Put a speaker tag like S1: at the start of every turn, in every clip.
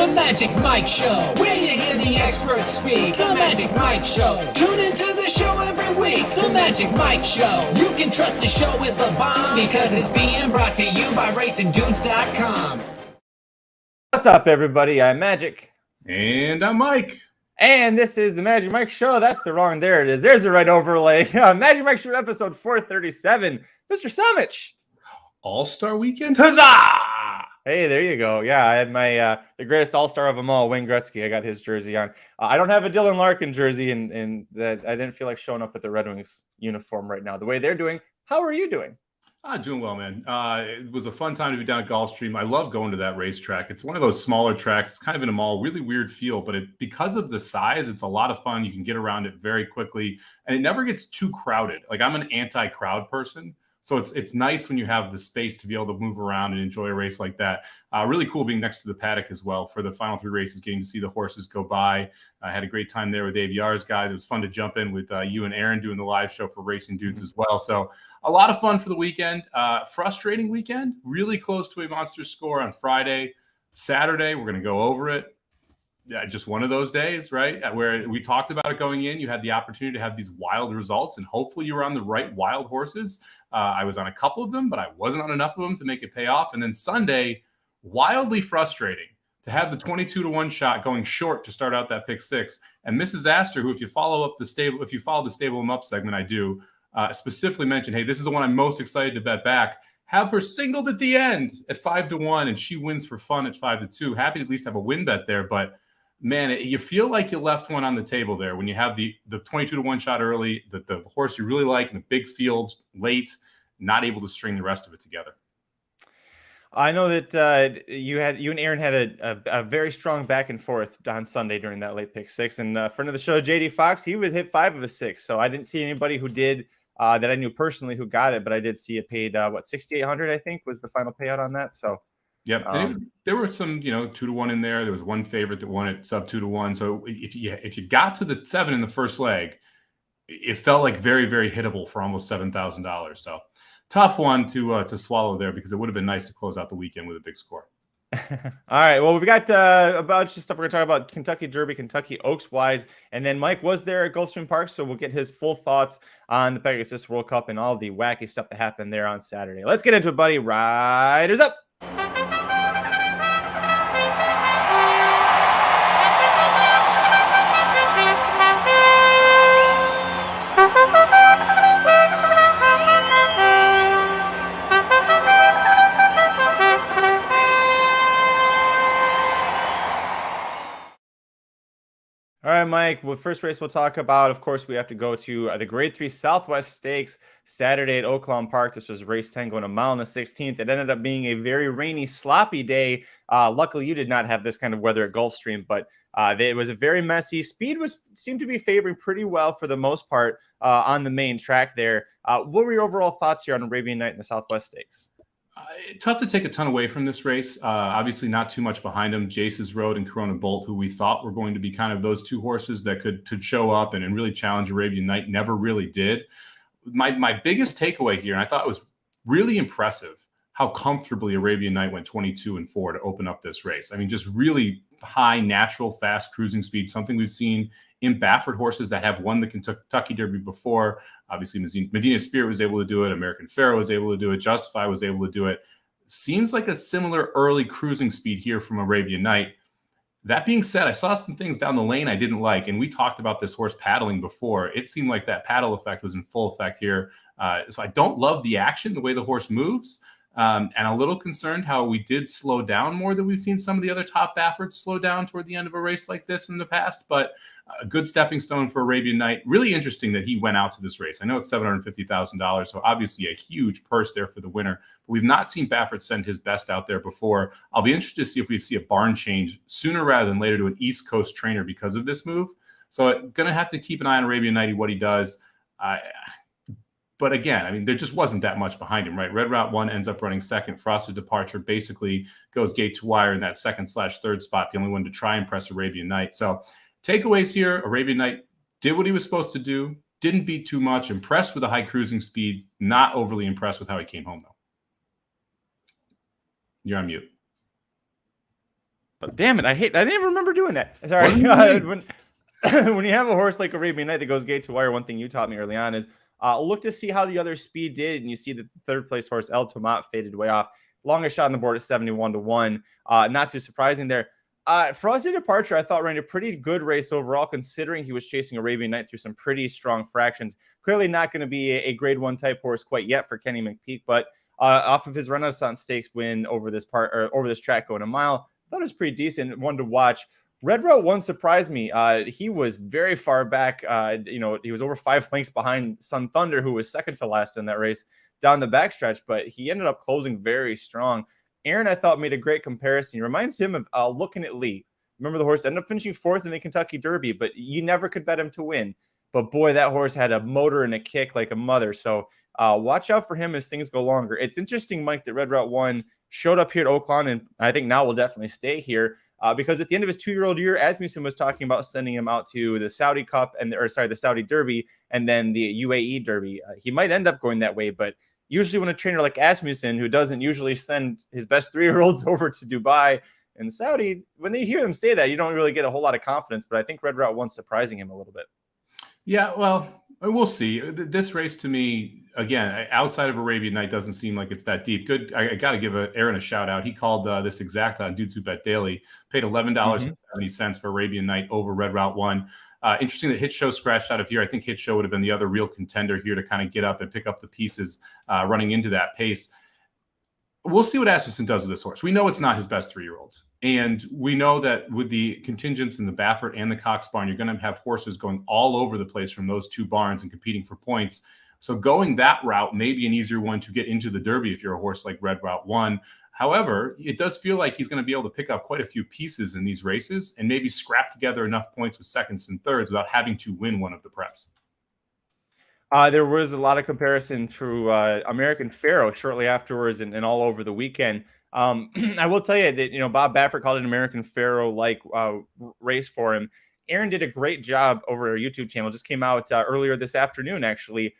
S1: The Magic Mike Show, where you hear the experts speak. The Magic Mike Show. Tune into the show every week. The Magic Mike Show. You can trust the show is the bomb because it's being brought to you by RacingDudes.com.
S2: What's up, everybody? I'm Magic.
S3: And I'm Mike.
S2: And this is the Magic Mike Show. That's the wrong. There it is. There's the right overlay. Magic Mike Show episode 437. Mr. Somich.
S3: All-Star Weekend. Huzzah!
S2: Hey, there you go. Yeah, I had my the greatest all-star of them all, Wayne Gretzky. I got his jersey on. I don't have a Dylan Larkin jersey, and that I didn't feel like showing up with the Red Wings uniform right now. The way they're doing. How are you doing?
S3: Doing well, man. It was a fun time to be down at Gulfstream. I love going to that racetrack. It's one of those smaller tracks. It's kind of in a mall, really weird feel, but because of the size, it's a lot of fun. You can get around it very quickly, and it never gets too crowded. Like, I'm an anti-crowd person. So it's nice when you have the space to be able to move around and enjoy a race like that. Really cool being next to the paddock as well for the final three races, getting to see the horses go by. I had a great time there with AVR's guys. It was fun to jump in with you and Aaron doing the live show for Racing Dudes as well. So a lot of fun for the weekend. Frustrating weekend, really close to a monster score on Friday. Saturday, we're going to go over it. Yeah, just one of those days, right? Where we talked about it going in. You had the opportunity to have these wild results, and hopefully you were on the right wild horses. I was on a couple of them, but I wasn't on enough of them to make it pay off. And then Sunday, wildly frustrating to have the 22-1 shot going short to start out that pick six. And Mrs. Astor, who, if you follow the Stable 'em Up segment, I do specifically mention, hey, this is the one I'm most excited to bet back. Have her singled at the end at 5-1, and she wins for fun at 5-2. Happy to at least have a win bet there, but man, you feel like you left one on the table there when you have the 22-1 shot early, the horse you really like in the big field late, not able to string the rest of it together.
S2: I know that you and Aaron had a very strong back and forth on Sunday during that late pick six. And friend of the show, JD Fox, he would hit 5 of his 6. So I didn't see anybody who did that I knew personally who got it, but I did see it paid $6,800, I think was the final payout on that. So.
S3: Yep. There were some, 2-1 in there. There was one favorite that won it sub 2-1. So if you got to the 7 in the first leg, it felt like very, very hittable for almost $7,000. So tough one to swallow there, because it would have been nice to close out the weekend with a big score.
S2: All right. Well, we've got a bunch of stuff we're going to talk about: Kentucky Derby, Kentucky Oaks wise, and then Mike was there at Gulfstream Park, so we'll get his full thoughts on the Pegasus World Cup and all the wacky stuff that happened there on Saturday. Let's get into it, buddy. Riders up. All right, Mike. Well, first race we'll talk about, of course, we have to go to the Grade 3 Southwest Stakes Saturday at Oaklawn Park. This was race 10 going a mile and a 16th. It ended up being a very rainy, sloppy day. Luckily, you did not have this kind of weather at Gulfstream, but it was a very messy. Speed seemed to be favoring pretty well for the most part on the main track there. What were your overall thoughts here on Arabian Knight in the Southwest Stakes?
S3: Tough to take a ton away from this race. Obviously, not too much behind him. Jace's Road and Corona Bolt, who we thought were going to be kind of those two horses that could show up and really challenge Arabian Knight, never really did. My biggest takeaway here, and I thought it was really impressive, how comfortably Arabian Knight went 22-4 to open up this race. I mean, just really high, natural, fast cruising speed, something we've seen in Baffert horses that have won the Kentucky Derby before. Obviously, Medina Spirit was able to do it. American Pharoah was able to do it. Justify was able to do it. Seems like a similar early cruising speed here from Arabian Knight. That being said, I saw some things down the lane I didn't like, and we talked about this horse paddling before. It seemed like that paddle effect was in full effect here. So I don't love the action, the way the horse moves. And a little concerned how we did slow down more than we've seen some of the other top Bafferts slow down toward the end of a race like this in the past. But a good stepping stone for Arabian Knight. Really interesting that he went out to this race. I know it's $750,000, so obviously a huge purse there for the winner. But we've not seen Baffert send his best out there before. I'll be interested to see if we see a barn change sooner rather than later to an East Coast trainer because of this move. So going to have to keep an eye on Arabian Knight, what he does. But again, I mean, there just wasn't that much behind him, right? Red Route 1 ends up running second. Frosted Departure basically goes gate to wire in that 2nd/3rd spot, the only one to try and press Arabian Knight. So takeaways here, Arabian Knight did what he was supposed to do, didn't beat too much, impressed with the high cruising speed, not overly impressed with how he came home, though. You're on mute.
S2: Damn it! I didn't even remember doing that. Sorry. When you have a horse like Arabian Knight that goes gate to wire, one thing you taught me early on is look to see how the other speed did, and you see that the third place horse El Tomat faded way off. Longest shot on the board at 71-1. Not too surprising there. Frosty Departure, I thought, ran a pretty good race overall, considering he was chasing Arabian Knight through some pretty strong fractions. Clearly not going to be a grade 1 type horse quite yet for Kenny McPeak, but off of his Renaissance Stakes win over this track going a mile, I thought it was pretty decent, one to watch. Red Route 1 surprised me. He was very far back. He was over 5 lengths behind Sun Thunder, who was second to last in that race down the backstretch, but he ended up closing very strong. Aaron, I thought, made a great comparison. He reminds him of Looking at Lee. Remember, the horse ended up finishing 4th in the Kentucky Derby, but you never could bet him to win. But boy, that horse had a motor and a kick like a mother. So watch out for him as things go longer. It's interesting, Mike, that Red Route 1 showed up here at Oaklawn, and I think now will definitely stay here. Because at the end of his 2-year-old year, Asmussen was talking about sending him out to the Saudi Cup the Saudi Derby and then the UAE Derby. He might end up going that way, but usually when a trainer like Asmussen, who doesn't usually send his best 3-year-olds over to Dubai and Saudi, when they hear them say that, you don't really get a whole lot of confidence. But I think Red Route 1's surprising him a little bit. Yeah,
S3: well, we'll see. This race to me, again, outside of Arabian Knight, doesn't seem like it's that deep. Good. I got to give Aaron a shout out. He called this exact on Dudes Who Bet Daily, paid $11.70 for Arabian Knight over Red Route 1. Interesting that Hit Show scratched out of here. I think Hit Show would have been the other real contender here to kind of get up and pick up the pieces running into that pace. We'll see what Asmussen does with this horse. We know it's not his best 3-year-old. And we know that with the contingents in the Baffert and the Cox barn, you're going to have horses going all over the place from those 2 barns and competing for points. So going that route may be an easier one to get into the Derby if you're a horse like Red Route 1. However, it does feel like he's going to be able to pick up quite a few pieces in these races and maybe scrap together enough points with seconds and thirds without having to win one of the preps.
S2: There was a lot of comparison to American Pharaoh shortly afterwards and all over the weekend. I will tell you that, Bob Baffert called it an American Pharaoh-like race for him. Aaron did a great job over our YouTube channel. Just came out earlier this afternoon, actually,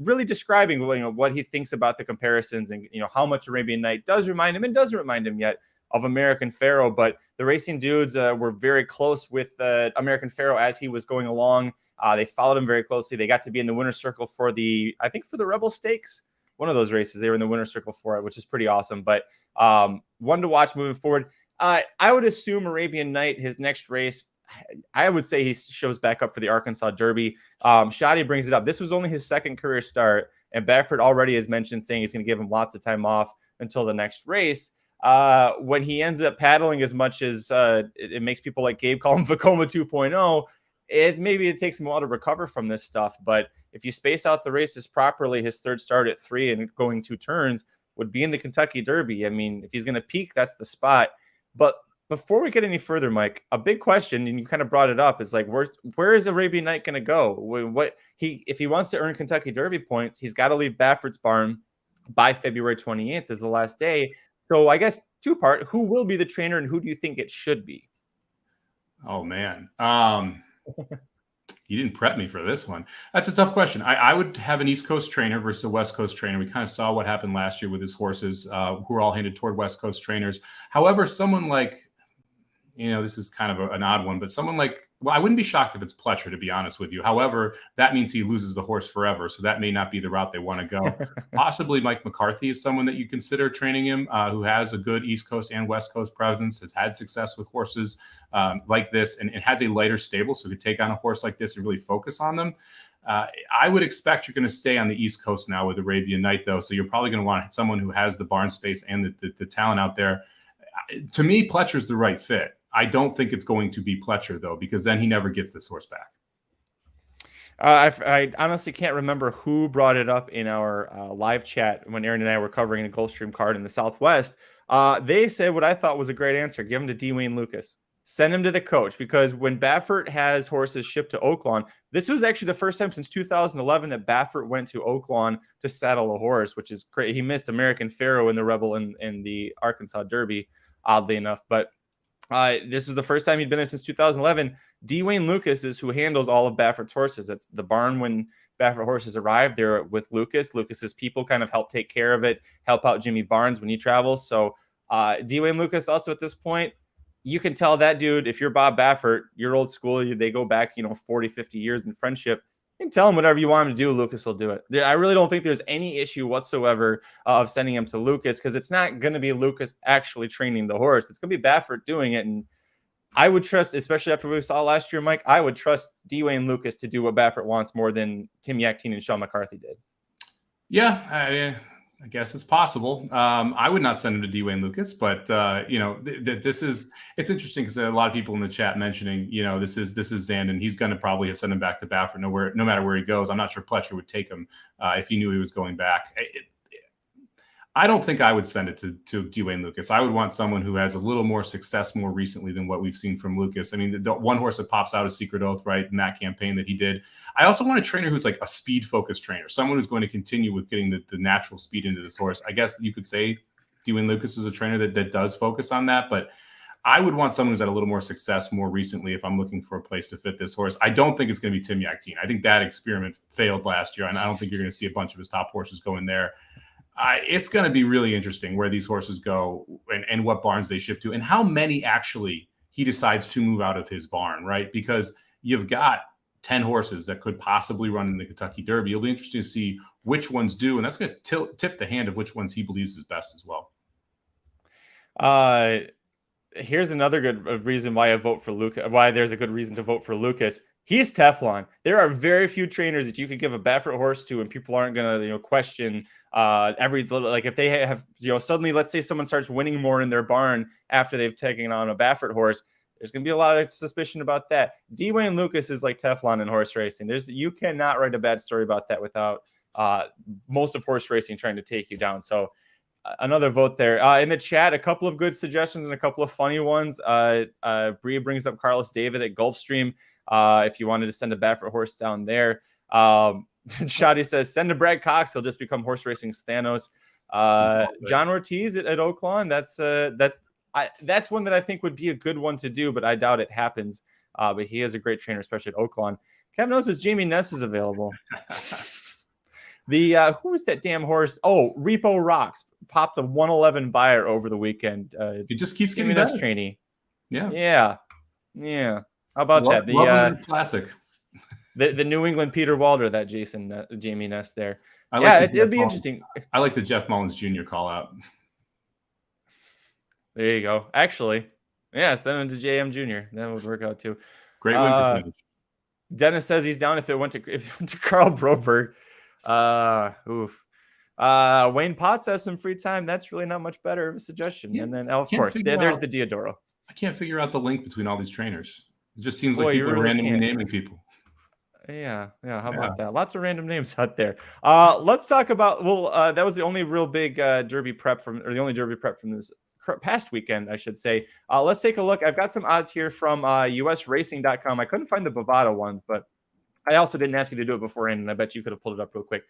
S2: really describing what he thinks about the comparisons and how much Arabian Knight does remind him and doesn't remind him yet of American Pharaoh. But the racing dudes were very close with American Pharaoh as he was going along. They followed him very closely. They got to be in the winner's circle for the Rebel Stakes. One of those races, they were in the winner's circle for it, which is pretty awesome. But one to watch moving forward. I would assume Arabian Knight, his next race, I would say he shows back up for the Arkansas Derby. Shadi brings it up. This was only his second career start, and Baffert already has mentioned saying he's going to give him lots of time off until the next race. When he ends up paddling as much as it makes people like Gabe call him Vekoma 2.0, it takes him a while to recover from this stuff. But if you space out the races properly, his third start at 3 and going 2 turns would be in the Kentucky Derby. I mean, if he's going to peak, that's the spot. But before we get any further, Mike, a big question, and you kind of brought it up, is like, where is Arabian Knight going to go? If he wants to earn Kentucky Derby points, he's got to leave Baffert's barn by February 28th is the last day. So I guess 2-part, who will be the trainer and who do you think it should be?
S3: Oh, man. You didn't prep me for this one. That's a tough question. I would have an East Coast trainer versus a West Coast trainer. We kind of saw what happened last year with his horses who were all handed toward West Coast trainers. However, someone like, this is kind of an odd one, but someone like, I wouldn't be shocked if it's Pletcher, to be honest with you. However, that means he loses the horse forever. So that may not be the route they want to go. Possibly Mike McCarthy is someone that you consider training him, who has a good East Coast and West Coast presence, has had success with horses like this, and has a lighter stable. So could take on a horse like this and really focus on them. I would expect you're going to stay on the East Coast now with Arabian Knight, though. So you're probably going to want someone who has the barn space and the talent out there. To me, Pletcher's the right fit. I don't think it's going to be Pletcher, though, because then he never gets this horse back.
S2: I honestly can't remember who brought it up in our live chat when Aaron and I were covering the Gulfstream card in the Southwest. They said what I thought was a great answer. Give him to D. Wayne Lucas. Send him to the coach, because when Baffert has horses shipped to Oaklawn, this was actually the first time since 2011 that Baffert went to Oaklawn to saddle a horse, which is great. He missed American Pharaoh in the Rebel in the Arkansas Derby, oddly enough. But this is the first time he'd been there since 2011. D. Wayne Lucas is who handles all of Baffert's horses. That's the barn when Baffert horses arrive. They're with Lucas. Lucas's people kind of help take care of it, help out Jimmy Barnes when he travels. So D. Wayne Lucas also at this point, you can tell that dude, if you're Bob Baffert, you're old school, they go back, 40, 50 years in friendship. You can tell him whatever you want him to do. Lucas will do it. I really don't think there's any issue whatsoever of sending him to Lucas, because it's not going to be Lucas actually training the horse. It's going to be Baffert doing it. And I would trust, especially after we saw last year, Mike, I would trust Dwayne Lucas to do what Baffert wants more than Tim Yaktine and Sean McCarthy did.
S3: Yeah, I guess it's possible. I would not send him to Dwayne Lucas, but it's interesting because a lot of people in the chat mentioning, this is Zandon. He's going to probably send him back to Baffert no matter where he goes. I'm not sure Pletcher would take him if he knew he was going back. I don't think I would send it to Dwayne Lucas. I would want someone who has a little more success more recently than what we've seen from Lucas. I mean, the one horse that pops out is Secret Oath, right, in that campaign that he did. I also want a trainer who's like a speed-focused trainer, someone who's going to continue with getting the natural speed into this horse. I guess you could say Dwayne Lucas is a trainer that does focus on that, but I would want someone who's had a little more success more recently if I'm looking for a place to fit this horse. I don't think it's going to be Tim Yaktine. I think that experiment failed last year, and I don't think you're going to see a bunch of his top horses go in there. It's going to be really interesting where these horses go and what barns they ship to and how many actually he decides to move out of his barn, right? Because you've got 10 horses that could possibly run in the Kentucky Derby. It'll be interesting to see which ones do, and that's going to tip the hand of which ones he believes is best as well.
S2: Here's another good reason why why there's a good reason to vote for Lucas. He's Teflon. There are very few trainers that you could give a Baffert horse to and people aren't going to, question every little, like if they have, suddenly, let's say someone starts winning more in their barn after they've taken on a Baffert horse. There's going to be a lot of suspicion about that. Dwayne Lucas is like Teflon in horse racing. You cannot write a bad story about that without most of horse racing trying to take you down. So another vote there. In the chat, a couple of good suggestions and a couple of funny ones. Bree brings up Carlos David at Gulfstream. If you wanted to send a Baffert horse down there. Shadi says, send to Brad Cox. He'll just become horse racing's Thanos. John Ortiz at Oaklawn. That's one that I think would be a good one to do, but I doubt it happens. But he is a great trainer, especially at Oaklawn. Kevin knows says Jamie Ness is available. Who is that damn horse? Oh, Repo Rocks popped the 111 buyer over the weekend.
S3: It just keeps
S2: Jamie
S3: getting
S2: Ness
S3: better.
S2: trainee.
S3: Yeah.
S2: How about that?
S3: The classic.
S2: The New England Peter Walder, that Jamie Ness there. It'll be interesting.
S3: I like the Jeff Mullins Jr. call out.
S2: There you go. Actually, send him to JM Jr. That would work out too.
S3: Great win percentage.
S2: Dennis says he's down if it went to Carl Broberg. Wayne Potts has some free time. That's really not much better of a suggestion. Yeah, and then, of course, there's the Diodoro.
S3: I can't figure out the link between all these trainers. It just seems like people are randomly naming people.
S2: Yeah. How about that? Lots of random names out there. Let's talk about. That was the only real big Derby prep from this past weekend, I should say. Let's take a look. I've got some odds here from usracing.com. I couldn't find the Bovada one, but I also didn't ask you to do it beforehand, and I bet you could have pulled it up real quick.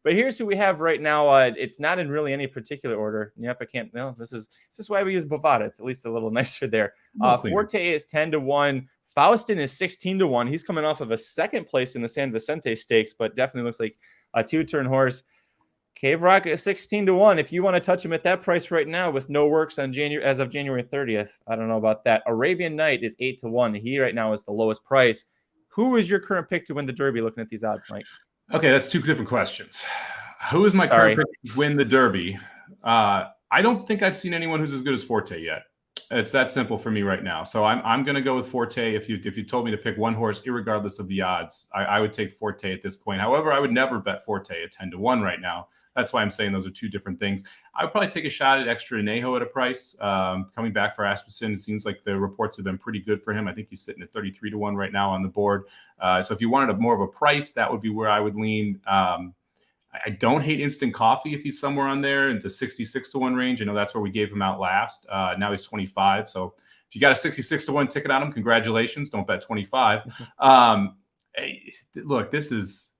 S2: But here's who we have right now. It's not in really any particular order. Yep, I can't. No, this is why we use Bovada. It's at least a little nicer there. Forte is 10-1. Faustin is 16-1. He's coming off of a second place in the San Vicente Stakes, but definitely looks like a two-turn horse. Cave Rock is 16-1. If you want to touch him at that price right now with no works on as of January 30th, I don't know about that. Arabian Knight is 8-1. He right now is the lowest price. Who is your current pick to win the Derby looking at these odds, Mike?
S3: Okay, that's two different questions. Who is my current pick to win the Derby? I don't think I've seen anyone who's as good as Forte yet. It's that simple for me right now. So I'm going to go with Forte. If you told me to pick one horse, irregardless of the odds, I would take Forte at this point. However, I would never bet Forte at 10-1 right now. That's why I'm saying those are two different things. I would probably take a shot at Extra Anejo at a price. Coming back for Asmussen, it seems like the reports have been pretty good for him. I think he's sitting at 33-1 right now on the board. So if you wanted more of a price, that would be where I would lean. I don't hate Instant Coffee if he's somewhere on there in the 66-1 range. I know that's where we gave him out last. Now he's 25. So if you got a 66-1 ticket on him, congratulations. Don't bet 25. Look, this is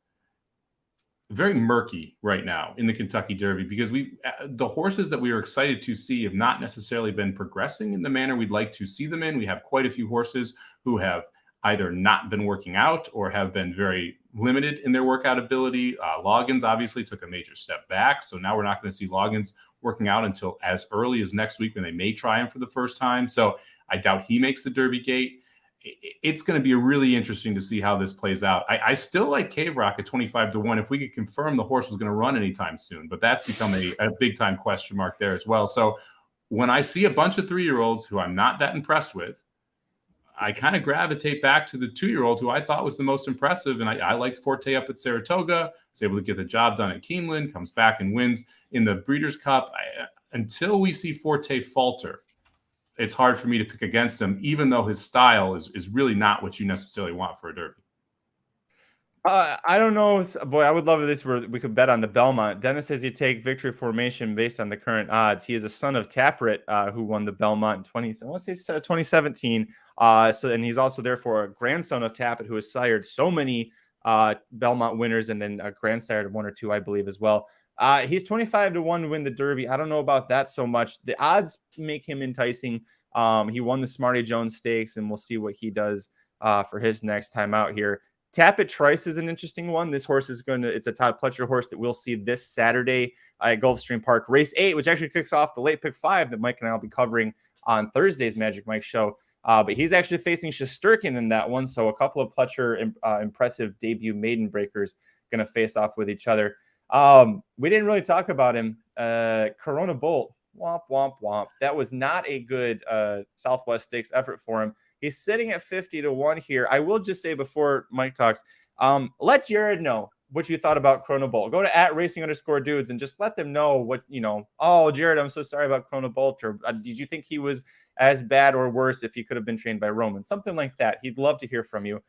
S3: very murky right now in the Kentucky Derby because the horses that we are excited to see have not necessarily been progressing in the manner we'd like to see them in. We have quite a few horses who have either not been working out or have been very limited in their workout ability. Loggins obviously took a major step back. So now we're not going to see Loggins working out until as early as next week when they may try him for the first time. So I doubt he makes the Derby gate. It's going to be really interesting to see how this plays out. I still like Cave Rock at 25-1 if we could confirm the horse was going to run anytime soon, but that's become a big time question mark there as well. So when I see a bunch of 3-year-olds who I'm not that impressed with, I kind of gravitate back to the 2-year-old who I thought was the most impressive. And I liked Forte up at Saratoga, was able to get the job done at Keeneland, comes back and wins in the Breeders' Cup. Until we see Forte falter, it's hard for me to pick against him, even though his style is really not what you necessarily want for a Derby.
S2: I don't know. Boy, I would love this where we could bet on the Belmont. Dennis says you take victory formation based on the current odds. He is a son of Taprit, who won the Belmont in 2017. And he's also therefore a grandson of Taprit, who has sired so many Belmont winners, and then a grandsired 1 or 2, I believe, as well. He's 25-1 to win the Derby. I don't know about that so much. The odds make him enticing. He won the Smarty Jones Stakes, and we'll see what he does for his next time out here. Tappet Trice is an interesting one. This horse is it's a Todd Pletcher horse that we'll see this Saturday at Gulfstream Park, race 8, which actually kicks off the late pick 5 that Mike and I will be covering on Thursday's Magic Mike show. But he's actually facing Shesterkin in that one. So a couple of Pletcher impressive debut maiden breakers going to face off with each other. We didn't really talk about him. Corona Bolt, womp, womp, womp. That was not a good Southwest Stakes effort for him. He's sitting at 50-1 here. I will just say before Mike talks, let Jared know what you thought about Corona Bolt. Go to @racing_dudes and just let them know what, oh, Jared, I'm so sorry about Corona Bolt. Or did you think he was as bad or worse if he could have been trained by Roman? Something like that. He'd love to hear from you.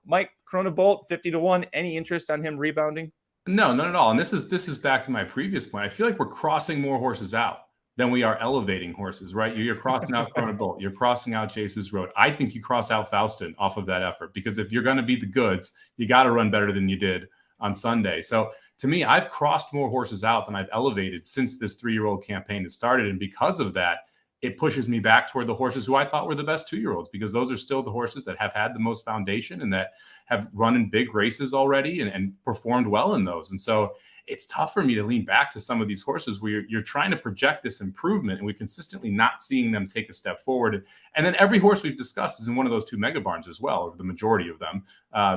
S2: Mike, Corona Bolt, 50-1. Any interest on him rebounding?
S3: No, not at all. And this is back to my previous point. I feel like we're crossing more horses out than we are elevating horses, right? You're crossing out Corona Bolt. You're crossing out Chase's Road. I think you cross out Faustin off of that effort, because if you're going to beat the goods, you got to run better than you did on Sunday. So to me, I've crossed more horses out than I've elevated since this 3-year-old campaign has started. And because of that, it pushes me back toward the horses who I thought were the best 2-year-olds, because those are still the horses that have had the most foundation and that have run in big races already and performed well in those. And so it's tough for me to lean back to some of these horses where you're trying to project this improvement and we're consistently not seeing them take a step forward. And then every horse we've discussed is in one of those 2 mega barns as well, or the majority of them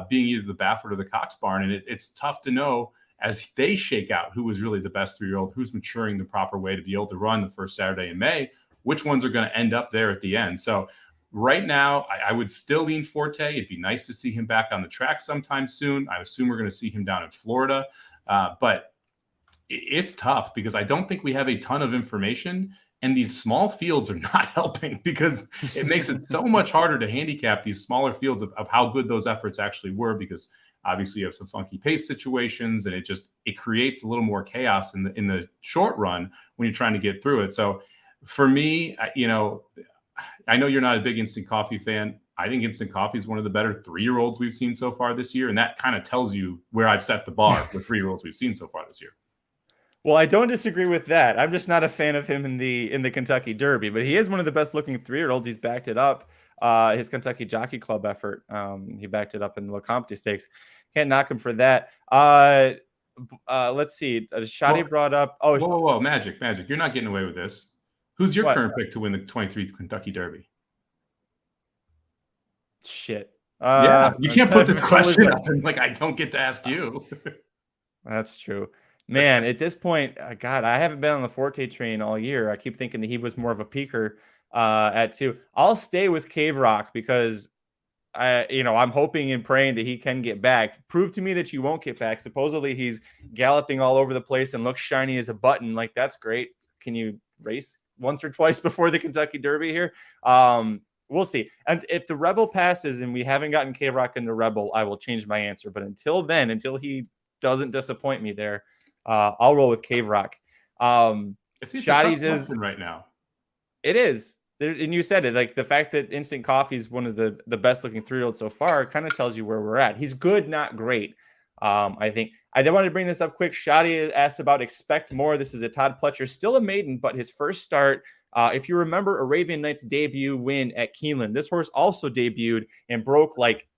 S3: being either the Baffert or the Cox barn. And it's tough to know as they shake out who was really the best 3-year-old, who's maturing the proper way to be able to run the first Saturday in May, which ones are going to end up there at the end. So right now, I would still lean Forte. It'd be nice to see him back on the track sometime soon. I assume we're going to see him down in Florida. But it's tough because I don't think we have a ton of information, and these small fields are not helping, because it makes it so much harder to handicap these smaller fields of how good those efforts actually were, because obviously you have some funky pace situations, and it creates a little more chaos in the short run when you're trying to get through it. So for me, I know you're not a big Instant Coffee fan. I think Instant Coffee is one of the better 3-year-olds we've seen so far this year. And that kind of tells you where I've set the bar for the 3-year-olds we've seen so far this year.
S2: Well, I don't disagree with that. I'm just not a fan of him in the Kentucky Derby, but he is one of the best looking 3-year-olds. He's backed it up. His Kentucky Jockey Club effort. He backed it up in the Lecompte Stakes. Can't knock him for that. Let's see. Shadi brought up. Oh,
S3: whoa, Magic. You're not getting away with this. Who's your current pick to win the 23rd Kentucky Derby?
S2: Shit.
S3: Yeah, you can't put this question up and I don't get to ask you.
S2: That's true. Man, at this point, God, I haven't been on the Forte train all year. I keep thinking that he was more of a peaker at 2. I'll stay with Cave Rock because I'm hoping and praying that he can get back. Prove to me that you won't get back. Supposedly he's galloping all over the place and looks shiny as a button. That's great. Can you race once or twice before the Kentucky Derby here? We'll see. And if the Rebel passes and we haven't gotten K-Rock in the Rebel, I will change my answer. But until then, until he doesn't disappoint me there, I'll roll with Cave Rock.
S3: Shotty's is right now.
S2: It is. And you said it, the fact that Instant Coffee is one of the best looking 3-year-olds so far kind of tells you where we're at. He's good, not great. I think I did want to bring this up quick. Shotty asked about Expect More. This is a Todd Pletcher, still a maiden, but his first start. If you remember Arabian Knight's debut win at Keeneland, this horse also debuted and broke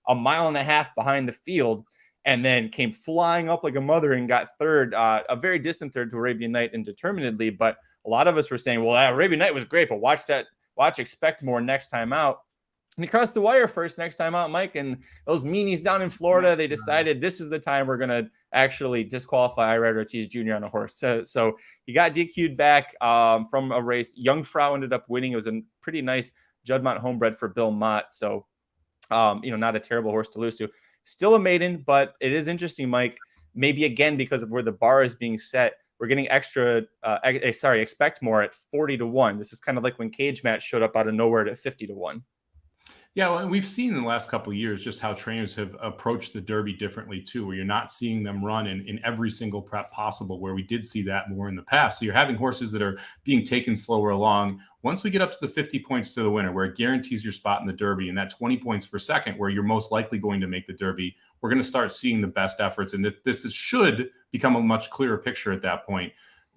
S2: a mile and a half behind the field. and then came flying up like a mother and got third, a very distant third to Arabian Knight indeterminately. But a lot of us were saying, well, Arabian Knight was great, but watch Expect More next time out. And he crossed the wire first next time out, Mike. And those meanies down in Florida, they decided this is the time we're going to actually disqualify Irad Ortiz Jr. on a horse. So he got DQ'd back from a race. Young Frau ended up winning. It was a pretty nice Juddmonte homebred for Bill Mott. So, not a terrible horse to lose to. Still a maiden, but it is interesting, Mike. Maybe again, because of where the bar is being set, we're getting Expect More at 40-1. This is kind of like when Cage Match showed up out of nowhere at 50-1.
S3: Yeah, well, we've seen in the last couple of years just how trainers have approached the Derby differently too, where you're not seeing them run in every single prep possible, where we did see that more in the past. So you're having horses that are being taken slower along. Once we get up to the 50 points to the winner, where it guarantees your spot in the Derby, and that 20 points per second, where you're most likely going to make the Derby, we're going to start seeing the best efforts. And should become a much clearer picture at that point.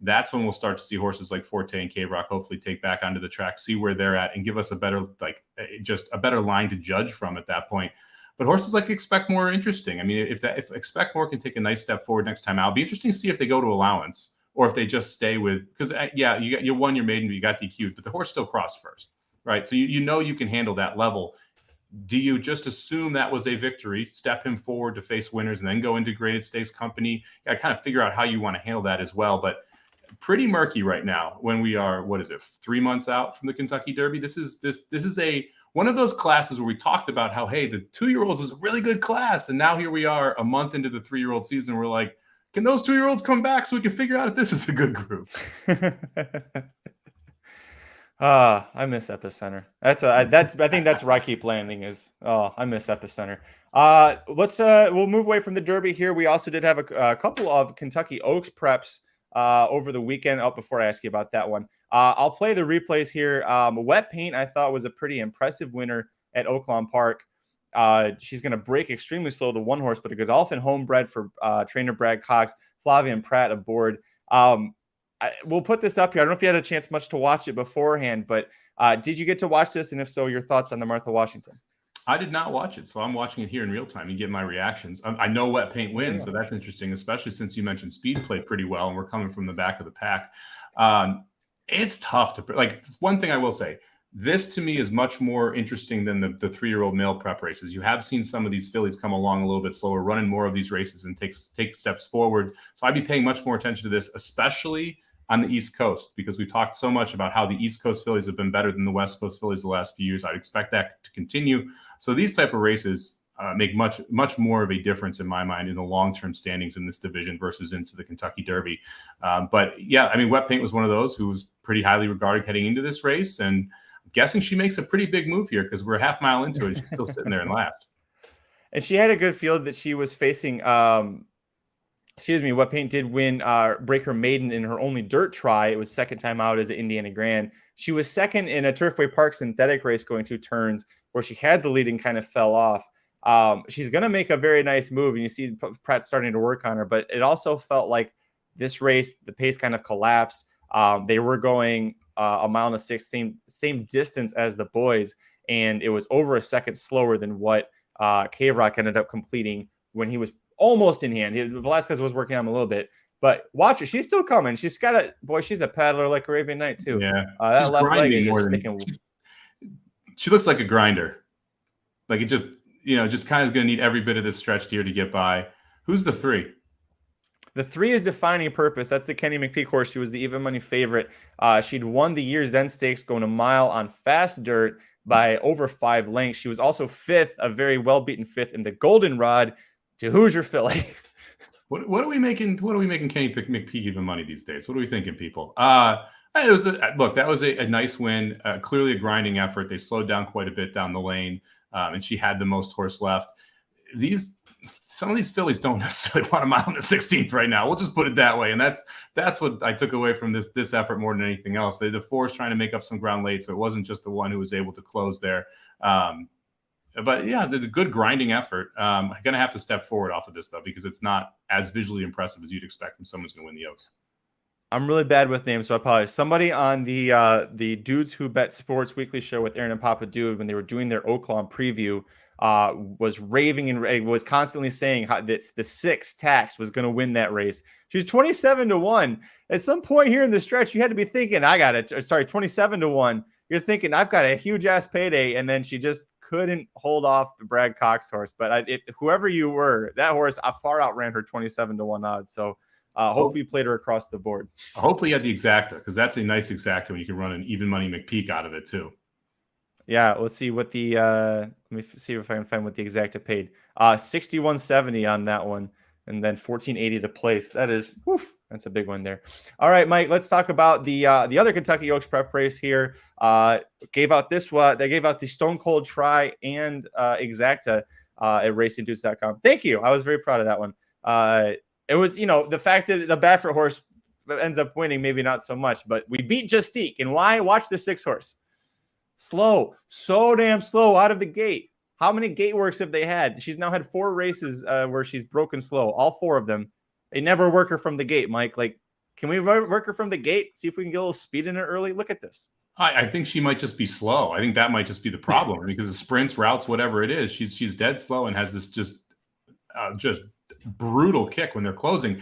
S3: That's when we'll start to see horses like Forte and K-Rock hopefully take back onto the track, see where they're at, and give us a better, just a better line to judge from at that point. But horses like Expect More are interesting. I mean, if Expect More can take a nice step forward next time out, it'll be interesting to see if they go to allowance or if they just stay with, because you won your maiden, but you got DQ'd, but the horse still crossed first, right? So you can handle that level. Do you just assume that was a victory, step him forward to face winners, and then go into graded stakes company? You got to kind of figure out how you want to handle that as well. But pretty murky right now when we are, 3 months out from the Kentucky Derby. This is one of those classes where we talked about how, hey, the 2-year-olds is a really good class. And now here we are a month into the 3-year-old season. We're like, can those 2-year-olds come back so we can figure out if this is a good group?
S2: I miss Epicenter. I think that's where I keep landing is, I miss Epicenter. We'll move away from the Derby here. We also did have a couple of Kentucky Oaks preps over the weekend. Before I ask you about that one, I'll play the replays here. Wet Paint, I thought, was a pretty impressive winner at Oaklawn Park. She's going to break extremely slow, the one horse, but a Godolphin homebred for trainer Brad Cox, Flavian Pratt aboard. We'll put this up here. I don't know if you had a chance much to watch it beforehand, but did you get to watch this? And if so, your thoughts on the Martha Washington?
S3: I did not watch it, so I'm watching it here in real time and get my reactions. I know Wet Paint wins, so that's interesting, especially since you mentioned speed played pretty well, and we're coming from the back of the pack. It's tough to like. One thing I will say, this to me is much more interesting than the 3-year-old male prep races. You have seen some of these fillies come along a little bit slower, running more of these races and take steps forward. So I'd be paying much more attention to this, especially on the East Coast, because we talked so much about how the East Coast fillies have been better than the West Coast fillies the last few years. I'd expect that to continue. So these type of races make much more of a difference in my mind in the long-term standings in this division versus into the Kentucky Derby. But yeah, I mean, Wet Paint was one of those who was pretty highly regarded heading into this race, and I'm guessing she makes a pretty big move here because we're a half mile into it. She's still sitting there in last.
S2: And she had a good field that she was facing. Wet Paint did win break her maiden in her only dirt try. It was second time out as an Indiana Grand. She was second in a Turfway Park synthetic race going 2 turns where she had the lead and kind of fell off. She's going to make a very nice move, and you see Pratt starting to work on her, but it also felt like this race, the pace kind of collapsed. They were going a mile and a 16, same distance as the boys, and it was over a second slower than what K-Rock ended up completing when he was almost in hand. Velasquez was working on him a little bit, but watch it. She's still coming. She's a paddler like Arabian Knight too.
S3: Yeah.
S2: That left leg is just sticking.
S3: She looks like a grinder. Like it just kind of is going to need every bit of this stretch here to get by. Who's the 3?
S2: The 3 is Defining Purpose. That's the Kenny McPeak horse. She was the even money favorite. She'd won the year's end stakes going a mile on fast dirt by over 5 lengths. She was also 5th, a very well-beaten 5th in the Goldenrod to Hoosier filly.
S3: What are we making? What are we making Kenny McPeak even money these days? What are we thinking, people? That was a nice win. Clearly a grinding effort. They slowed down quite a bit down the lane, and she had the most horse left. Some of these fillies don't necessarily want a mile in the 16th right now. We'll just put it that way. And that's what I took away from this effort more than anything else. The 4 is trying to make up some ground late, so it wasn't just the one who was able to close there. But yeah, there's a good grinding effort. I'm going to have to step forward off of this, though, because it's not as visually impressive as you'd expect from someone who's going to win the Oaks. I'm
S2: really bad with names, so I apologize. Somebody on the Dudes Who Bet Sports weekly show with Aaron and Papa Dude, when they were doing their Oaklawn preview, was raving and was constantly saying how the 6 tax was going to win that race. She's 27-1. At some point here in the stretch, you had to be thinking, 27-1. You're thinking, I've got a huge ass payday. And then she just couldn't hold off the Brad Cox horse. But whoever you were, that horse far outran her 27-1 odds. So hopefully you played her across the board.
S3: Hopefully you had the exacta, because that's a nice exacta when you can run an even money McPeak out of it too.
S2: Yeah, let's see what the let me see if I can find what the exacta paid. 61.70 on that one, and then 14.80 to place. That is, that's a big one there. All right, Mike, let's talk about the other Kentucky Oaks prep race here. Gave out this one. They gave out the Stone Cold Try and exacta at RacingDudes.com. Thank you. I was very proud of that one. It was, the fact that the Baffert horse ends up winning, maybe not so much, but we beat Justique. And why? Watch the 6 horse. Slow, so damn slow out of the gate. How many gate works have they had? She's now had 4 races where she's broken slow, all 4 of them. They never work her from the gate, Mike. Like, can we work her from the gate? See if we can get a little speed in her early. Look at this.
S3: I think she might just be slow. I think that might just be the problem because the sprints, routes, whatever it is, she's dead slow and has this just brutal kick when they're closing.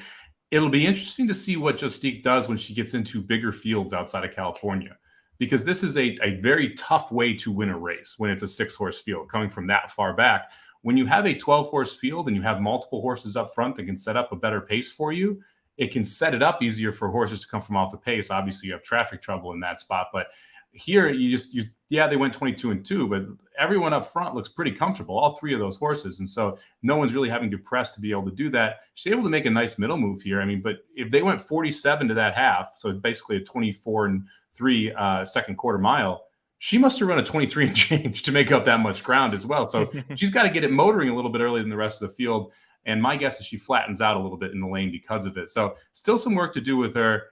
S3: It'll be interesting to see what Justique does when she gets into bigger fields outside of California, because this is a very tough way to win a race when it's a 6-horse field coming from that far back. When you have a 12-horse field and you have multiple horses up front that can set up a better pace for you, it can set it up easier for horses to come from off the pace. Obviously, you have traffic trouble in that spot, but here they went 22-2, but everyone up front looks pretty comfortable, all 3 of those horses. And so no one's really having to press to be able to do that. She's able to make a nice middle move here. I mean, but if they went 47 to that half, so basically a 24-3 second quarter mile, she must have run a 23 and change to make up that much ground as well. So she's got to get it motoring a little bit earlier than the rest of the field. And my guess is she flattens out a little bit in the lane because of it. So still some work to do with her.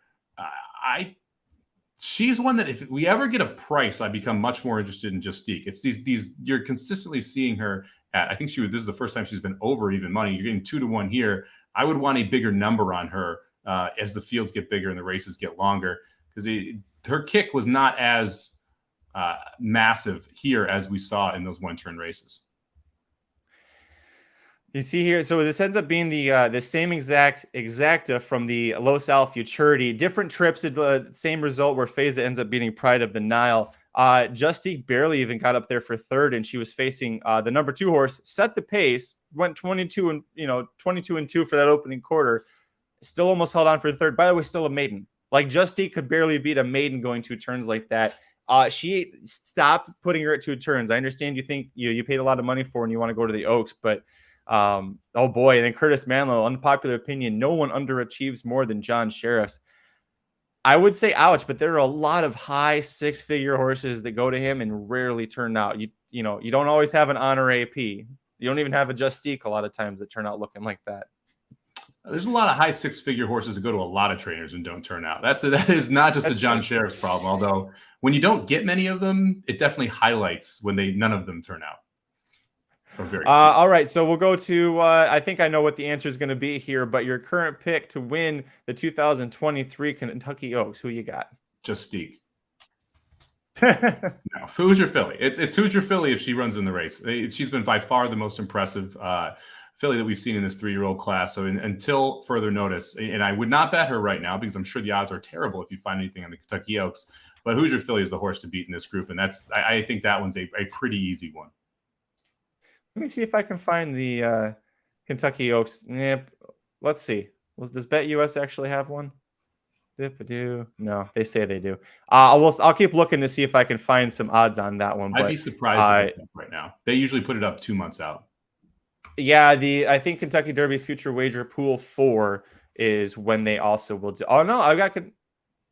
S3: She's one that if we ever get a price, I become much more interested in Justique. It's these you're consistently seeing her at. I think this is the first time she's been over even money. You're getting 2-1 here. I would want a bigger number on her as the fields get bigger and the races get longer, because her kick was not as massive here as we saw in those one-turn races.
S2: You see here, so this ends up being the same exacta from the Los Al Futurity. Different trips, the same result where Feza ends up beating Pride of the Nile. Justique barely even got up there for 3rd, and she was facing the number 2 horse. Set the pace, went 22-2 for that opening quarter. Still almost held on for 3rd. By the way, still a maiden. Like, Justique could barely beat a maiden going 2 turns like that. She stopped putting her at 2 turns. I understand you think you paid a lot of money for and you want to go to the Oaks, but oh boy. And then Curtis Manlow, unpopular opinion, no one underachieves more than John Sheriffs. I would say ouch, but there are a lot of high 6-figure horses that go to him and rarely turn out. You don't always have an honor AP. You don't even have a Justique a lot of times that turn out looking like that.
S3: There's a lot of high 6-figure horses that go to a lot of trainers and don't turn out. That is not just a John Sheriff's problem. Although when you don't get many of them, it definitely highlights when none of them turn out. All
S2: right, so we'll go to I think I know what the answer is going to be here, but your current pick to win the 2023 Kentucky Oaks, who you got?
S3: Justique. No, Hoosier Philly. It's Hoosier Philly if she runs in the race. She's been by far the most impressive filly that we've seen in this 3-year-old class. So until further notice, and I would not bet her right now because I'm sure the odds are terrible if you find anything on the Kentucky Oaks, but Hoosier Philly is the horse to beat in this group, and I think that one's a pretty easy one.
S2: Let me see if I can find the Kentucky Oaks. Let's see. Does Bet US actually have one? No, they say they do. I'll keep looking to see if I can find some odds on that one.
S3: I'd be surprised right now. They usually put it up 2 months out.
S2: Yeah, I think Kentucky Derby Future Wager Pool 4 is when they also will do. Oh no,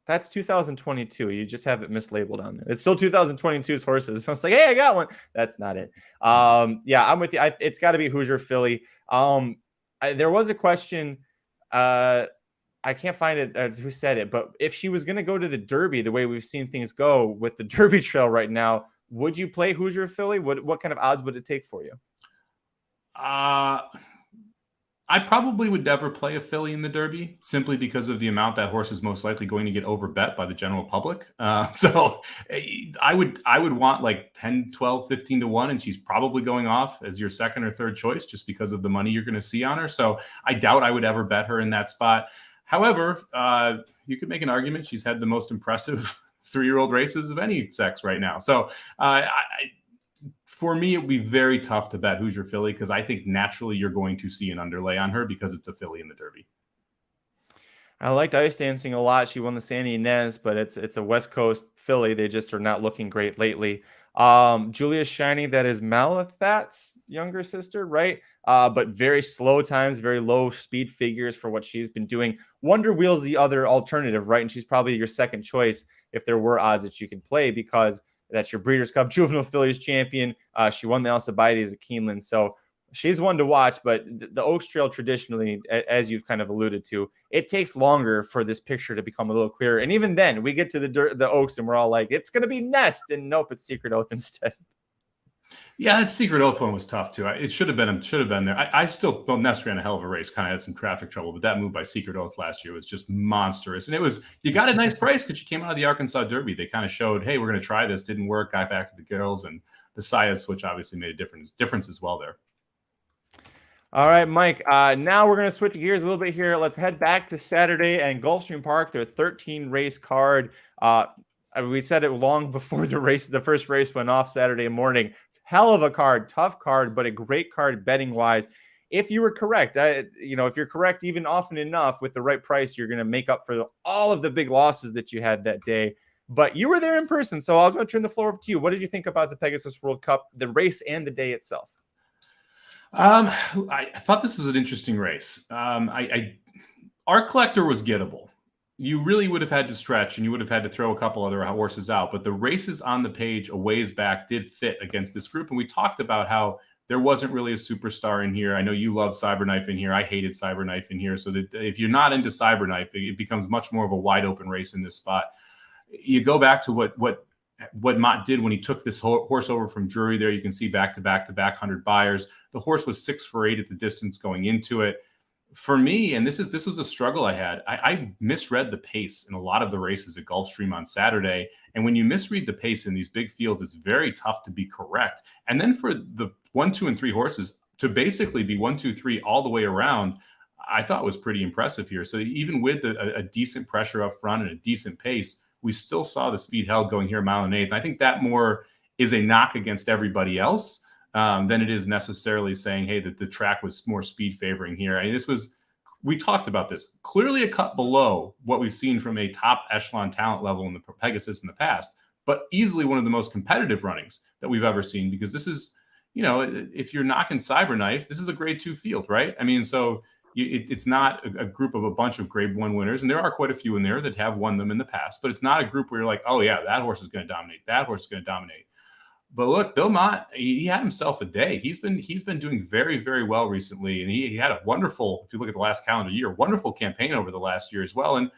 S2: that's 2022. You just have it mislabeled on there. It's still 2022's horses. So it's like, hey, I got one. That's not it. Yeah, I'm with you. It's got to be Hoosier Philly. There was a question. I can't find it. Who said it? But if she was going to go to the Derby, the way we've seen things go with the Derby Trail right now, would you play Hoosier Philly? What kind of odds would it take for you?
S3: I probably would never play a filly in the Derby simply because of the amount that horse is most likely going to get overbet by the general public. So I would want like 10, 12, 15 to 1, and she's probably going off as your second or third choice just because of the money you're going to see on her. So I doubt I would ever bet her in that spot. However, you could make an argument she's had the most impressive 3-year-old races of any sex right now. So for me, it would be very tough to bet who's your filly because I think naturally you're going to see an underlay on her because it's a filly in the Derby.
S2: I liked Ice Dancing a lot. She won the Sandy Inez, but it's a West Coast filly. They just are not looking great lately. Julia Shining, that is Malathat's younger sister, right? But very slow times, very low speed figures for what she's been doing. Wonder Wheel's the other alternative, right? And she's probably your second choice if there were odds that you can play because that's your Breeders' Cup Juvenile Fillies champion. She won the Alcibiades at Keeneland. So she's one to watch, but the Oaks Trail traditionally, as you've kind of alluded to, it takes longer for this picture to become a little clearer. And even then, we get to the Oaks and we're all like, it's going to be Nest. And nope, it's Secret Oath instead.
S3: Yeah, that Secret Oath one was tough too. It should have been there. I still, well, Nest ran a hell of a race, kind of had some traffic trouble, but that move by Secret Oath last year was just monstrous. And you got a nice price because she came out of the Arkansas Derby. They kind of showed, hey, we're going to try this. Didn't work. Got back to the girls, and the Saya switch obviously made a difference as well there.
S2: All right, Mike. Now we're going to switch gears a little bit here. Let's head back to Saturday and Gulfstream Park, their 13 race card. We said it long before the first race went off Saturday morning. Hell of a card, tough card, but a great card betting wise. If you were correct, if you're correct even often enough with the right price, you're going to make up for all of the big losses that you had that day. But you were there in person, so I'll go turn the floor over to you. What did you think about the Pegasus World Cup, the race and the day itself?
S3: I thought this was an interesting race. Our Collector was gettable. You really would have had to stretch and you would have had to throw a couple other horses out. But the races on the page a ways back did fit against this group. And we talked about how there wasn't really a superstar in here. I know you love Cyberknife in here. I hated Cyberknife in here. So that if you're not into Cyberknife, it becomes much more of a wide open race in this spot. You go back to what Mott did when he took this horse over from Drury there. You can see back to back 100 buyers. The horse was 6 for 8 at the distance going into it. For me, and this was a struggle I had, I misread the pace in a lot of the races at Gulfstream on Saturday. And when you misread the pace in these big fields, it's very tough to be correct. And then for the 1, 2, and 3 horses to basically be 1, 2, 3 all the way around, I thought was pretty impressive here. So even with a decent pressure up front and a decent pace, we still saw the speed held going here a mile and 1/8. I think that more is a knock against everybody else than it is necessarily saying, hey, that the track was more speed favoring here. I mean, we talked about this, clearly a cut below what we've seen from a top echelon talent level in the Pegasus in the past, but easily one of the most competitive runnings that we've ever seen, because this is, if you're knocking Cyberknife, this is a grade 2 field, right? I mean, so it's not a group of a bunch of grade 1 winners, and there are quite a few in there that have won them in the past, but it's not a group where you're like, oh yeah, that horse is going to dominate. That horse is going to dominate. But look, Bill Mott, he had himself a day. He's been doing very, very well recently, and he had a wonderful, if you look at the last calendar year, wonderful campaign over the last year as well. And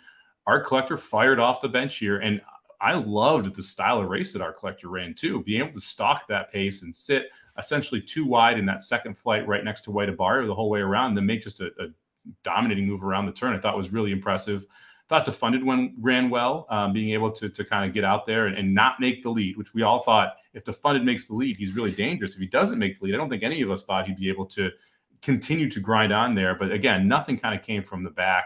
S3: our Collector fired off the bench here, and I loved the style of race that our Collector ran too. Being able to stalk that pace and sit essentially 2 wide in that second flight right next to White Abario the whole way around, and then make just a dominating move around the turn, I thought was really impressive. Thought the Funded one ran well, being able to kind of get out there and not make the lead, which we all thought if the Funded makes the lead, he's really dangerous. If he doesn't make the lead, I don't think any of us thought he'd be able to continue to grind on there. But again, nothing kind of came from the back.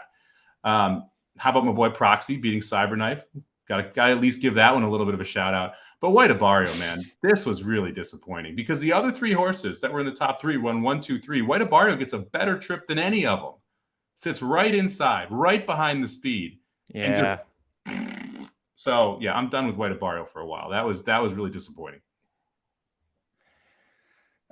S3: How about my boy Proxy beating Cyberknife? Got to at least give that one a little bit of a shout out. But White Abario, man, this was really disappointing because the other 3 horses that were in the top 3 won 1, 2, 3. White Abario gets a better trip than any of them. Sits right inside, right behind the speed.
S2: Yeah.
S3: So yeah, I'm done with White Abario for a while. That was really disappointing.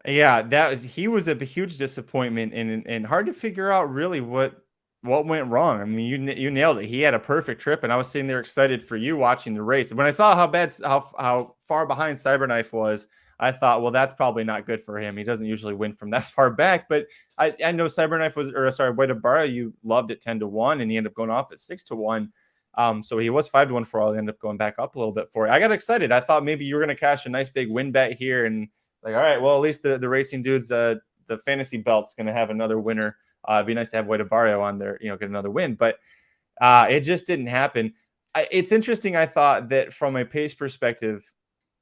S2: Yeah, he was a huge disappointment and hard to figure out really what went wrong. I mean, you nailed it. He had a perfect trip, and I was sitting there excited for you watching the race. And when I saw how far behind Cyberknife was, I thought, well, that's probably not good for him. He doesn't usually win from that far back. But I know Cyberknife White Abario, you loved it 10-1, and he ended up going off at 6-1. So he was 5-1 for all. He ended up going back up a little bit for it. I got excited. I thought maybe you were going to cash a nice big win bet here, and like, all right, well, at least the racing dudes, the fantasy belt's going to have another winner It'd be nice to have Wayde on there, get another win, but it just didn't happen. It's interesting. I thought that from a pace perspective,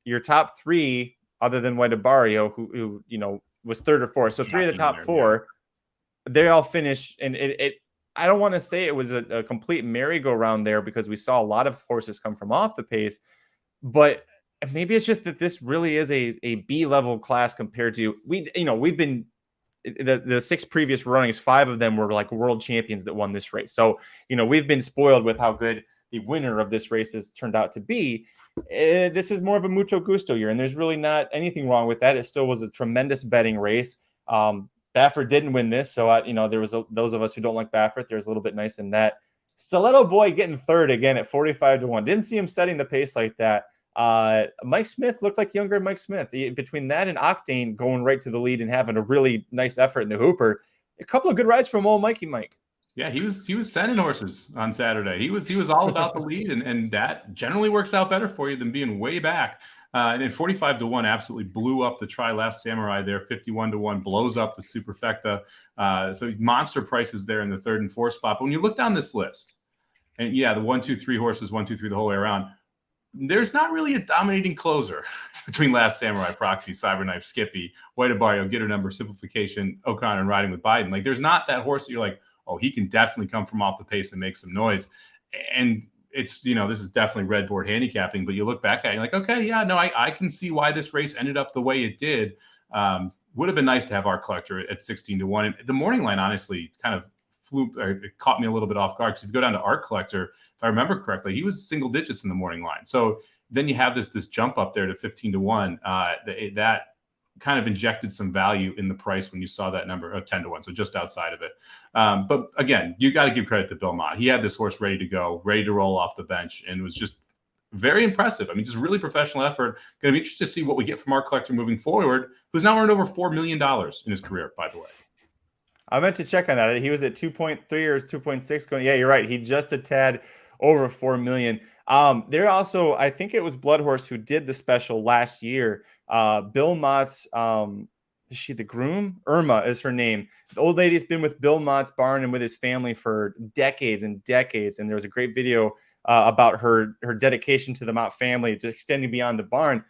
S2: your top three, other than Wayde who was third or fourth, so three of the top four, they all finished, and I don't want to say it was a complete merry-go-round there because we saw a lot of horses come from off the pace, but maybe it's just that this really is a B-level class compared to we've been the 6 previous runnings, 5 of them were like world champions that won this race. So, we've been spoiled with how good the winner of this race has turned out to be. This is more of a mucho gusto year, and there's really not anything wrong with that. It still was a tremendous betting race. Baffert didn't win this, so there was those of us who don't like Baffert. There's a little bit nice in that. Stiletto Boy getting third again at 45-1. Didn't see him setting the pace like that. Mike Smith looked like younger Mike Smith. Between that and Octane going right to the lead and having a really nice effort in the Hooper, a couple of good rides from old Mikey Mike.
S3: Yeah, he was sending horses on Saturday. He was all about the lead, and that generally works out better for you than being way back. And then 45-1 absolutely blew up the Try Last Samurai there. 51-1 blows up the Superfecta. So monster prices there in the 3rd and 4th spot. But when you look down this list, and yeah, the 1, 2, 3 horses, 1, 2, 3 the whole way around, there's not really a dominating closer between Last Samurai, Proxy, Cyberknife, Skippy, Wayde Get Her Number, Simplification, O'Connor, and Riding with Biden. Like, there's not that horse that you're like, oh, he can definitely come from off the pace and make some noise. And it's, this is definitely red board handicapping, but you look back at it, you're like, okay, yeah, no, I can see why this race ended up the way it did. Would have been nice to have Art Collector at 16-1. And the morning line, honestly, kind of it caught me a little bit off guard, because if you go down to Art Collector, if I remember correctly, he was single digits in the morning line. So then you have this jump up there to 15-1. That kind of injected some value in the price when you saw that number of 10-1, so just outside of it. But again, you got to give credit to Bill Mott. He had this horse ready to go, ready to roll off the bench, and it was just very impressive. I mean, just really professional effort. Going to be interested to see what we get from Art Collector moving forward, who's now earned over $4 million in his career, by the way.
S2: I meant to check on that. He was at 2.3 or 2.6 going. Yeah, you're right. He just a tad over 4 million. There also, I think it was Blood Horse who did the special last year. Bill Mott's, is she the groom? Irma is her name. The old lady's been with Bill Mott's barn and with his family for decades and decades. And there was a great video about her dedication to the Mott family, just extending beyond the barn.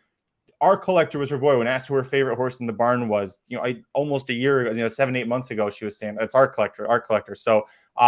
S2: Art Collector was her boy. When asked who her favorite horse in the barn was, almost a year ago, 7-8 months ago, she was saying it's Art Collector. So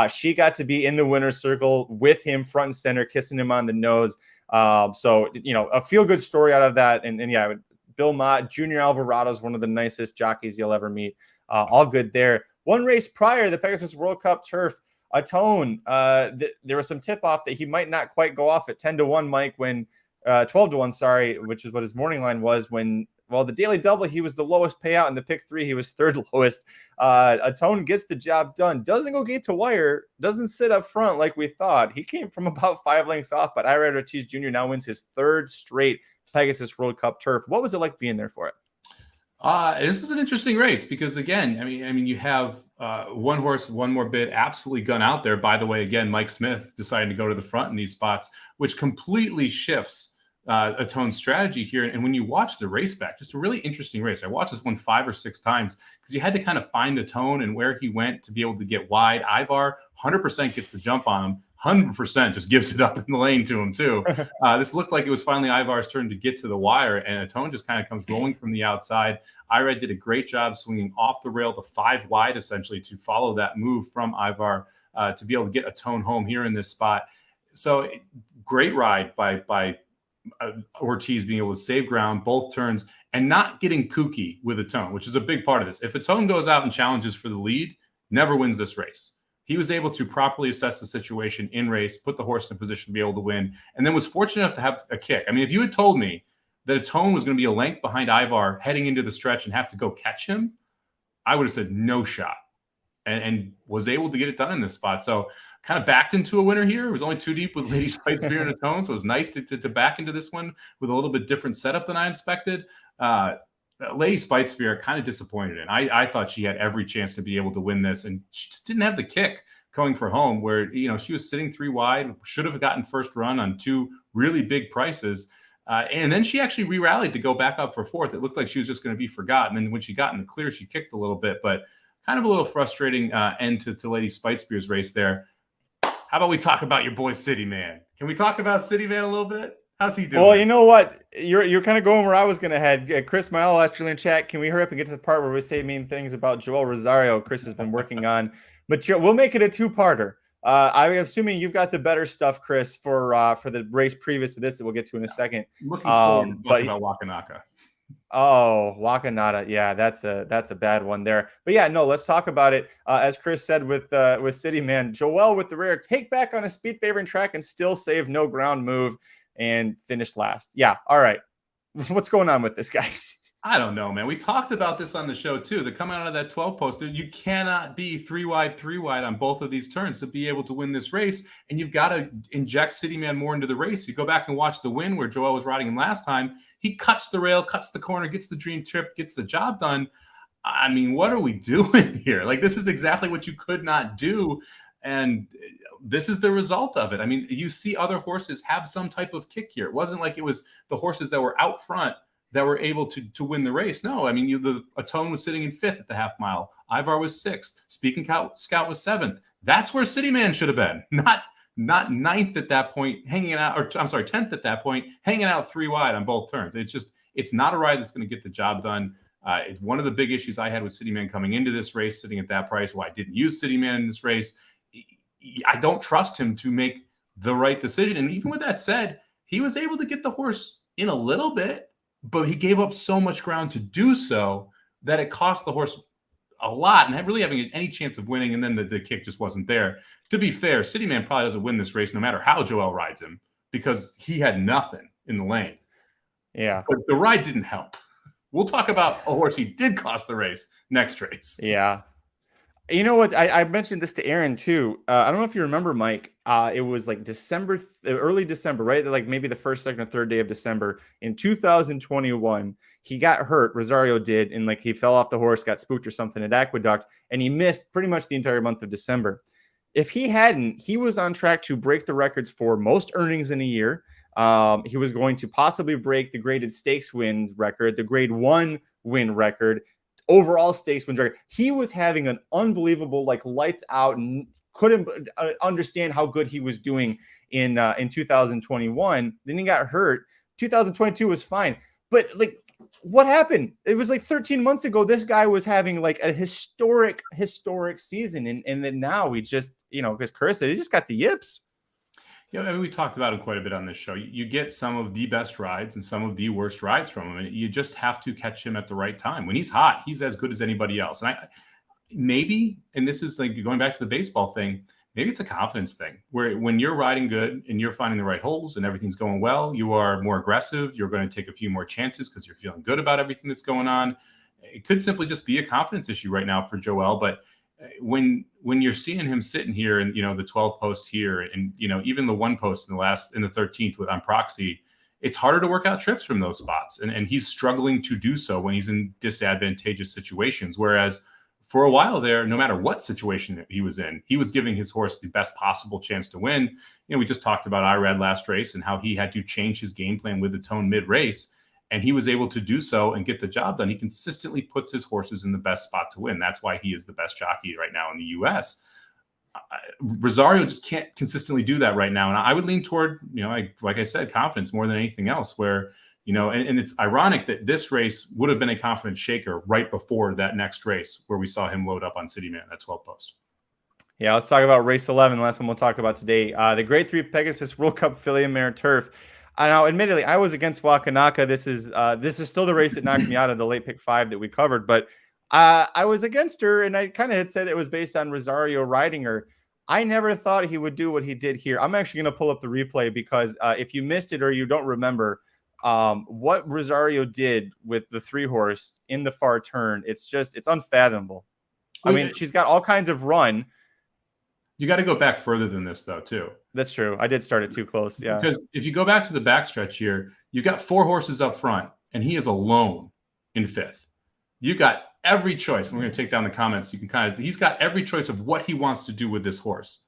S2: she got to be in the winner's circle with him front and center, kissing him on the nose. So a feel good story out of that. And yeah, Bill Mott, Junior Alvarado is one of the nicest jockeys you'll ever meet. All good there. One race prior, the Pegasus World Cup turf, Atone. There was some tip off that he might not quite go off at 10-1, Mike, when 12-1, sorry, which is what his morning line was when, the daily double, he was the lowest payout. In the pick 3, he was 3rd lowest. Atone gets the job done. Doesn't go gate to wire. Doesn't sit up front like we thought. He came from about 5 lengths off, but Irad Ortiz Jr. now wins his 3rd straight Pegasus World Cup turf. What was it like being there for it?
S3: This was an interesting race because, again, I mean, you have one horse, one more bid, absolutely gun out there. By the way, again, Mike Smith deciding to go to the front in these spots, which completely shifts Atone's strategy here. And when you watch the race back, just a really interesting race. I watched this one 5 or 6 times because you had to kind of find Atone and where he went to be able to get wide. Ivar 100% gets the jump on him. 100% just gives it up in the lane to him too. This looked like it was finally Ivar's turn to get to the wire, and Atone just kind of comes rolling from the outside. Irad did a great job swinging off the rail to 5 wide, essentially, to follow that move from Ivar to be able to get Atone home here in this spot. So great ride by Ortiz being able to save ground both turns and not getting kooky with Atone, which is a big part of this. If Atone goes out and challenges for the lead, never wins this race. He was able to properly assess the situation in race, put the horse in a position to be able to win, and then was fortunate enough to have a kick. I mean, if you had told me that Atone was going to be a length behind Ivar heading into the stretch and have to go catch him, I would have said no shot, and was able to get it done in this spot. So kind of backed into a winner here. It was only 2 deep with Lady Spitespear and Atone, so it was nice to back into this one with a little bit different setup than I expected. Lady Spitespear kind of disappointed in. I thought she had every chance to be able to win this, and she just didn't have the kick going for home where, she was sitting 3 wide, should have gotten first run on 2 really big prices. And then she actually re-rallied to go back up for 4th. It looked like she was just going to be forgotten. And when she got in the clear, she kicked a little bit, but kind of a little frustrating end to Lady Spitespear's race there. How about we talk about your boy City Man? Can we talk about City Man a little bit? How's he doing?
S2: Well, you know what? You're kind of going where I was going to head. Chris Mile asked you in chat, can we hurry up and get to the part where we say mean things about Joel Rosario? Chris has been working on, but we'll make it a two-parter. I'm assuming you've got the better stuff, Chris, for the race previous to this that we'll get to in a second.
S3: Looking forward to talking about Wakanaka.
S2: Oh, Wakanada. Yeah, that's a bad one there. But yeah, no, let's talk about it. As Chris said with City Man, Joel with the rare take back on a speed favoring track and still save no ground move and finish last. Yeah. All right. What's going on with this guy?
S3: I don't know, man. We talked about this on the show too. The coming out of that 12 poster, you cannot be three wide on both of these turns to be able to win this race. And you've got to inject City Man more into the race. You go back and watch the win where Joel was riding him last time. He cuts the rail, cuts the corner, gets the dream trip, gets the job done. I mean, what are we doing here? Like, this is exactly what you could not do. And this is the result of it. I mean, you see other horses have some type of kick here. It wasn't like it was the horses that were out front that were able to win the race. No, I mean, Atone was sitting in 5th at the half mile. Ivar was 6th. Speaking Scout was 7th. That's where City Man should have been. Not 9th at that point, hanging out, or I'm sorry, 10th at that point, hanging out 3 wide on both turns. It's not a ride that's going to get the job done. It's one of the big issues I had with City Man coming into this race, sitting at that price. Why I didn't use City Man in this race. I don't trust him to make the right decision. And even with that said, he was able to get the horse in a little bit, but he gave up so much ground to do so that it cost the horse a lot and really having any chance of winning. And then the kick just wasn't there. To be fair, City Man probably doesn't win this race no matter how Joel rides him because he had nothing in the lane.
S2: Yeah.
S3: But the ride didn't help. We'll talk about a horse he did cost the race next race.
S2: Yeah. You know what? I mentioned this to Aaron too. I don't know if you remember, Mike. It was like early December, right? Like maybe the first, second, or third day of December in 2021. He got hurt. Rosario did, and like he fell off the horse, got spooked or something at Aqueduct, and he missed pretty much the entire month of December. If he hadn't, he was on track to break the records for most earnings in a year. He was going to possibly break the graded stakes wins record, the grade 1 win record, overall stakes wins record. He was having an unbelievable, like lights out, and couldn't understand how good he was doing in 2021. Then he got hurt. 2022 was fine, but like, what happened? It was like 13 months ago. This guy was having like a historic season, and then now we just, because Carissa, he just got the yips.
S3: Yeah, I mean, we talked about it quite a bit on this show. You get some of the best rides and some of the worst rides from him, and you just have to catch him at the right time. When he's hot, he's as good as anybody else. And and this is like going back to the baseball thing, maybe it's a confidence thing where when you're riding good and you're finding the right holes and everything's going well, you are more aggressive. You're going to take a few more chances because you're feeling good about everything that's going on. It could simply just be a confidence issue right now for Joel, but when you're seeing him sitting here and the 12 post here and even the 1 post in the 13th with on proxy, it's harder to work out trips from those spots, and he's struggling to do so when he's in disadvantageous situations. Whereas for a while there, no matter what situation he was in, he was giving his horse the best possible chance to win. We just talked about Irad last race and how he had to change his game plan with the tone mid race. And he was able to do so and get the job done. He consistently puts his horses in the best spot to win. That's why he is the best jockey right now in the U.S. Rosario just can't consistently do that right now. And I would lean toward, like I said, confidence more than anything else where, and it's ironic that this race would have been a confidence shaker right before that next race where we saw him load up on City Man at 12 post. Yeah,
S2: let's talk about race 11. The last one we'll talk about today. The Grade 3 Pegasus World Cup Filly and Mare Turf. Now, admittedly, I was against Wakanaka. This is still the race that knocked me out of the late pick 5 that we covered, but I was against her, and I kind of had said it was based on Rosario riding her. I never thought he would do what he did here. I'm actually going to pull up the replay because if you missed it or you don't remember what Rosario did with the 3-horse in the far turn, it's unfathomable. I mean, she's got all kinds of run.
S3: You got to go back further than this, though, too.
S2: That's true. I did start it too close. Yeah.
S3: Because if you go back to the backstretch here, you got 4 horses up front, and he is alone in 5th. You got every choice. And we're going to take down the comments. He's got every choice of what he wants to do with this horse.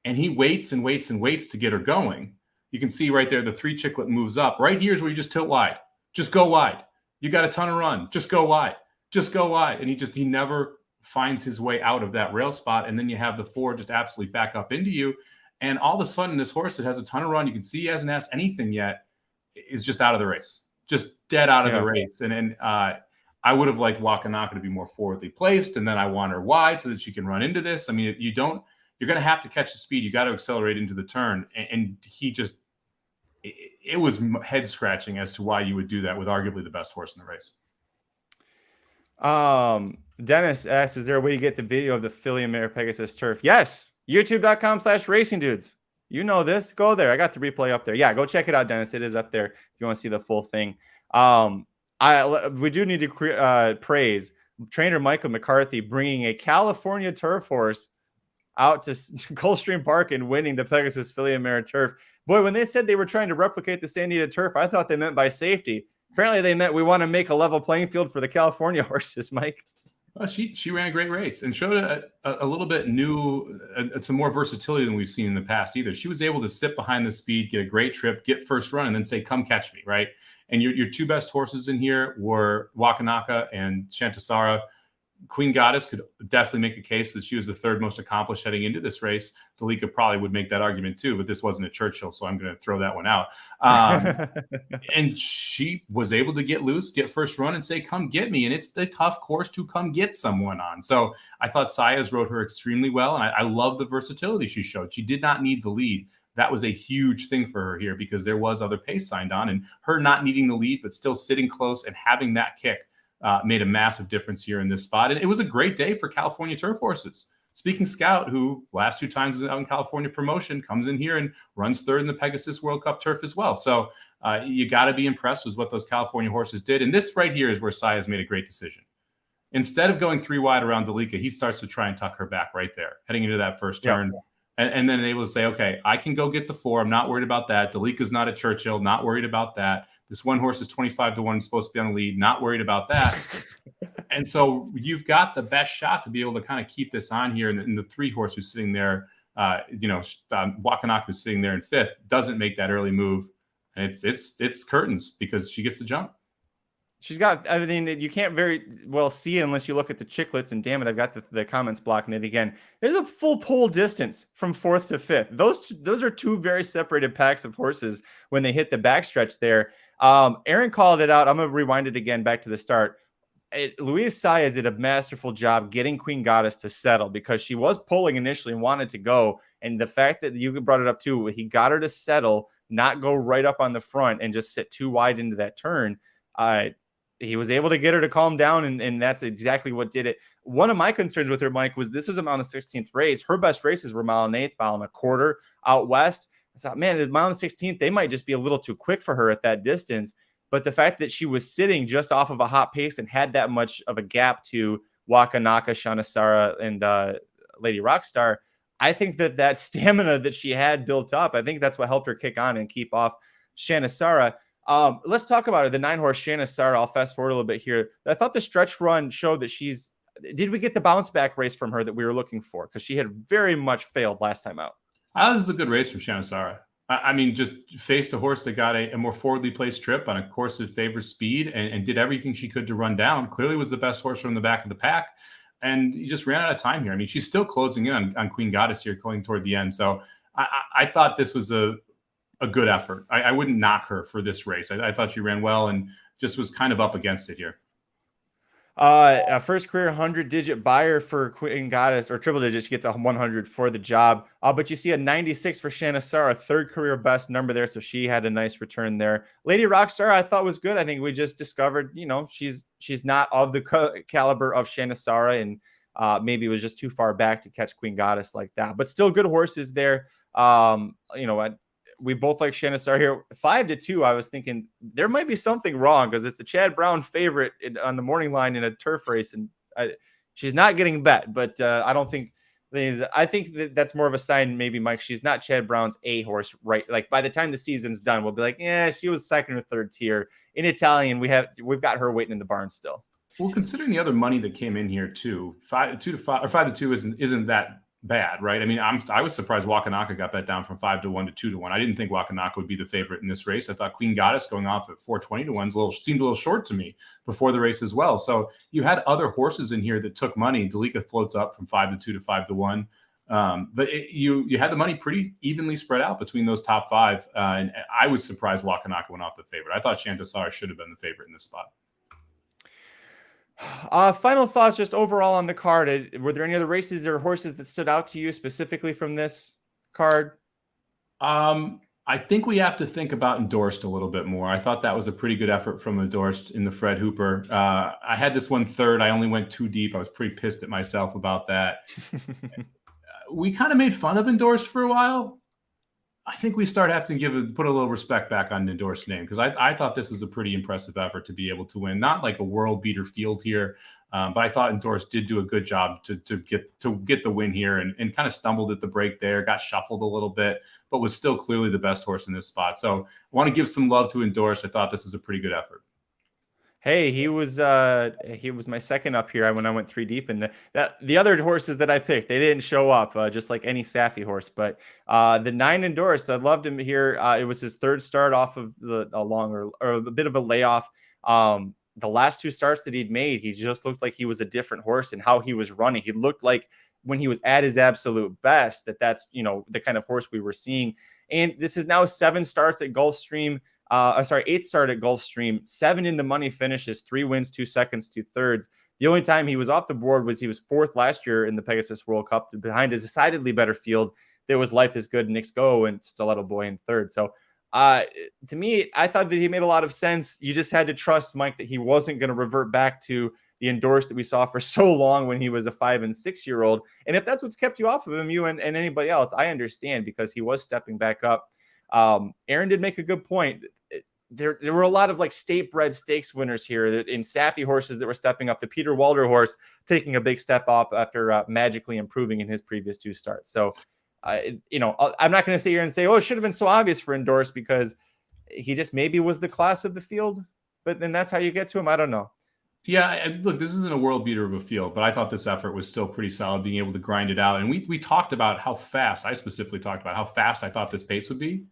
S3: And he waits and waits and waits to get her going. You can see right there, the 3 Chicklet moves up. Right here is where you just tilt wide. Just go wide. You got a ton of run. Just go wide. Just go wide. And he never finds his way out of that rail spot, and then you have the 4 just absolutely back up into you. And all of a sudden, this horse that has a ton of run, you can see he hasn't asked anything yet, is just out of the race, just dead out of the race. And I would have liked Wakanaka to be more forwardly placed, and then I want her wide so that she can run into this. I mean, you're going to have to catch the speed. You got to accelerate into the turn. And he just, it was head scratching as to why you would do that with arguably the best horse in the race.
S2: Dennis asks, is there a way to get the video of the Filly Mare Pegasus turf? Yes. YouTube.com/racing dudes. You know this. Go there. I got the replay up there. Yeah, go check it out, Dennis. It is up there if you want to see the full thing. We do need to praise trainer Michael McCarthy bringing a California turf horse out to Gulfstream Park and winning the Pegasus Filly Mare turf. Boy, when they said they were trying to replicate the San Diego turf, I thought they meant by safety. Apparently, they meant we want to make a level playing field for the California horses, Mike.
S3: Well, she ran a great race and showed a little bit new, some more versatility than we've seen in the past either. She was able to sit behind the speed, get a great trip, get first run, and then say, come catch me, right? And your 2 best horses in here were Wakanaka and Shantasara. Queen Goddess could definitely make a case that she was the 3rd most accomplished heading into this race. Dalika probably would make that argument too, but this wasn't a Churchill, so I'm going to throw that one out. And she was able to get loose, get first run, and say, come get me. And it's the tough course to come get someone on. So I thought Saez rode her extremely well, and I love the versatility she showed. She did not need the lead. That was a huge thing for her here because there was other pace signed on, and her not needing the lead, but still sitting close and having that kick made a massive difference here in this spot. And it was a great day for California turf horses. Speaking Scout, who last 2 times is out in California for motion, comes in here and runs 3rd in the Pegasus World Cup turf as well. So you got to be impressed with what those California horses did. And this right here is where Sai has made a great decision. Instead of going 3 wide around Dalika, he starts to try and tuck her back right there, heading into that first turn.
S2: Yep.
S3: And then able to say, okay, I can go get the 4. I'm not worried about that. Dalika's not at Churchill. Not worried about that. This one horse is 25-1, supposed to be on the lead. Not worried about that. And so you've got the best shot to be able to kind of keep this on here. And the 3 horse who's sitting there, Wakanaka who's sitting there in 5th, doesn't make that early move. And it's curtains because she gets the jump.
S2: She's got, I mean, you can't very well see it unless you look at the chicklets. And damn it, I've got the comments blocking it again. There's a full pole distance from 4th to 5th. Those are 2 very separated packs of horses when they hit the backstretch there. Aaron called it out. I'm going to rewind it again back to the start. Luis Saez did a masterful job getting Queen Goddess to settle because she was pulling initially and wanted to go. And the fact that you brought it up too, he got her to settle, not go right up on the front and just sit too wide into that turn. He was able to get her to calm down, and that's exactly what did it. One of my concerns with her, Mike, was this was a mile and 16th race. Her best races were mile and 8th, mile and a quarter out west. I thought, man, the mile and 16th, they might just be a little too quick for her at that distance. But the fact that she was sitting just off of a hot pace and had that much of a gap to Wakanaka, Shanasara, and Lady Rockstar, I think that stamina that she had built up, I think that's what helped her kick on and keep off Shanasara. Let's talk about it. The 9-horse Shanasara. I'll fast forward a little bit here. I thought the stretch run showed that did we get the bounce back race from her that we were looking for? Because she had very much failed last time out.
S3: This is a good race from Shanasara. I mean, just faced a horse that got a more forwardly placed trip on a course that favors speed and did everything she could to run down. Clearly was the best horse from the back of the pack. And he just ran out of time here. I mean, she's still closing in on Queen Goddess here going toward the end. So I thought this was a good effort. I wouldn't knock her for this race. I thought she ran well and just was kind of up against it here.
S2: A first career 100-digit buyer for Queen Goddess, or triple digit. She gets a 100 for the job. But you see a 96 for Shanasara, 3rd career best number there. So she had a nice return there. Lady Rockstar, I thought was good. I think we just discovered, she's not of the caliber of Shanasara, and maybe it was just too far back to catch Queen Goddess like that. But still good horses there. We both like Shanasara here. 5-2. I was thinking there might be something wrong because it's the Chad Brown favorite on the morning line in a turf race, and she's not getting bet. But I don't think. I think that's more of a sign, maybe, Mike. She's not Chad Brown's A horse, right? Like by the time the season's done, we'll be like, yeah, she was 2nd or 3rd tier in Italian. We've got her waiting in the barn still.
S3: Well, considering the other money that came in here too, 5-2 isn't that bad, right? I mean, I was surprised Wakanaka got bet down from 5-1 to 2-1. I didn't think Wakanaka would be the favorite in this race. I thought Queen Goddess going off at 420 to 1 seemed a little short to me before the race as well. So you had other horses in here that took money. Delika floats up from 5-2 to 5-1. But you had the money pretty evenly spread out between those top five. And I was surprised Wakanaka went off the favorite. I thought Chantasar should have been the favorite in this spot.
S2: Final thoughts just overall on the card. Were there any other races or horses that stood out to you specifically from this card?
S3: I think we have to think about Endorsed a little bit more. I thought that was a pretty good effort from Endorsed in the Fred Hooper. I had this one third. I only went too deep. I was pretty pissed at myself about that. We kind of made fun of Endorsed for a while. I think we start having to put a little respect back on Endorsed name, because I thought this was a pretty impressive effort to be able to win. Not like a world beater field here, but I thought Endorsed did do a good job to get the win here, and kind of stumbled at the break there, got shuffled a little bit, but was still clearly the best horse in this spot. So I want to give some love to Endorsed. I thought this was a pretty good effort.
S2: Hey, he was my second up here when I went 3 deep, and the other horses that I picked, they didn't show up, just like any Saffy horse. But the 9 Endorsed, I loved him here. It was his third start off of a longer or a bit of a layoff. The last 2 starts that he'd made, he just looked like he was a different horse in how he was running. He looked like when he was at his absolute best, that's the kind of horse we were seeing. And this is now 7 starts at Gulfstream. 8th start at Gulfstream, 7 in the money finishes, 3 wins, 2 seconds, 2 thirds. The only time he was off the board was he was 4th last year in the Pegasus World Cup behind a decidedly better field. There was Life is Good, Knicks Go, and Stiletto Boy in 3rd. So to me, I thought that he made a lot of sense. You just had to trust, Mike, that he wasn't going to revert back to the Endorsed that we saw for so long when he was a 5 and 6-year-old. And if that's what's kept you off of him, you and anybody else, I understand, because he was stepping back up. Aaron did make a good point. There were a lot of like state-bred stakes winners here in Saffy horses that were stepping up. The Peter Walder horse taking a big step up after magically improving in his previous 2 starts. So, I'm not going to sit here and say, oh, it should have been so obvious for Endorsed, because he just maybe was the class of the field. But then that's how you get to him. I don't know.
S3: Yeah, look, this isn't a world beater of a field, but I thought this effort was still pretty solid, being able to grind it out. And we talked about how fast, I specifically talked about how fast I thought this pace would be.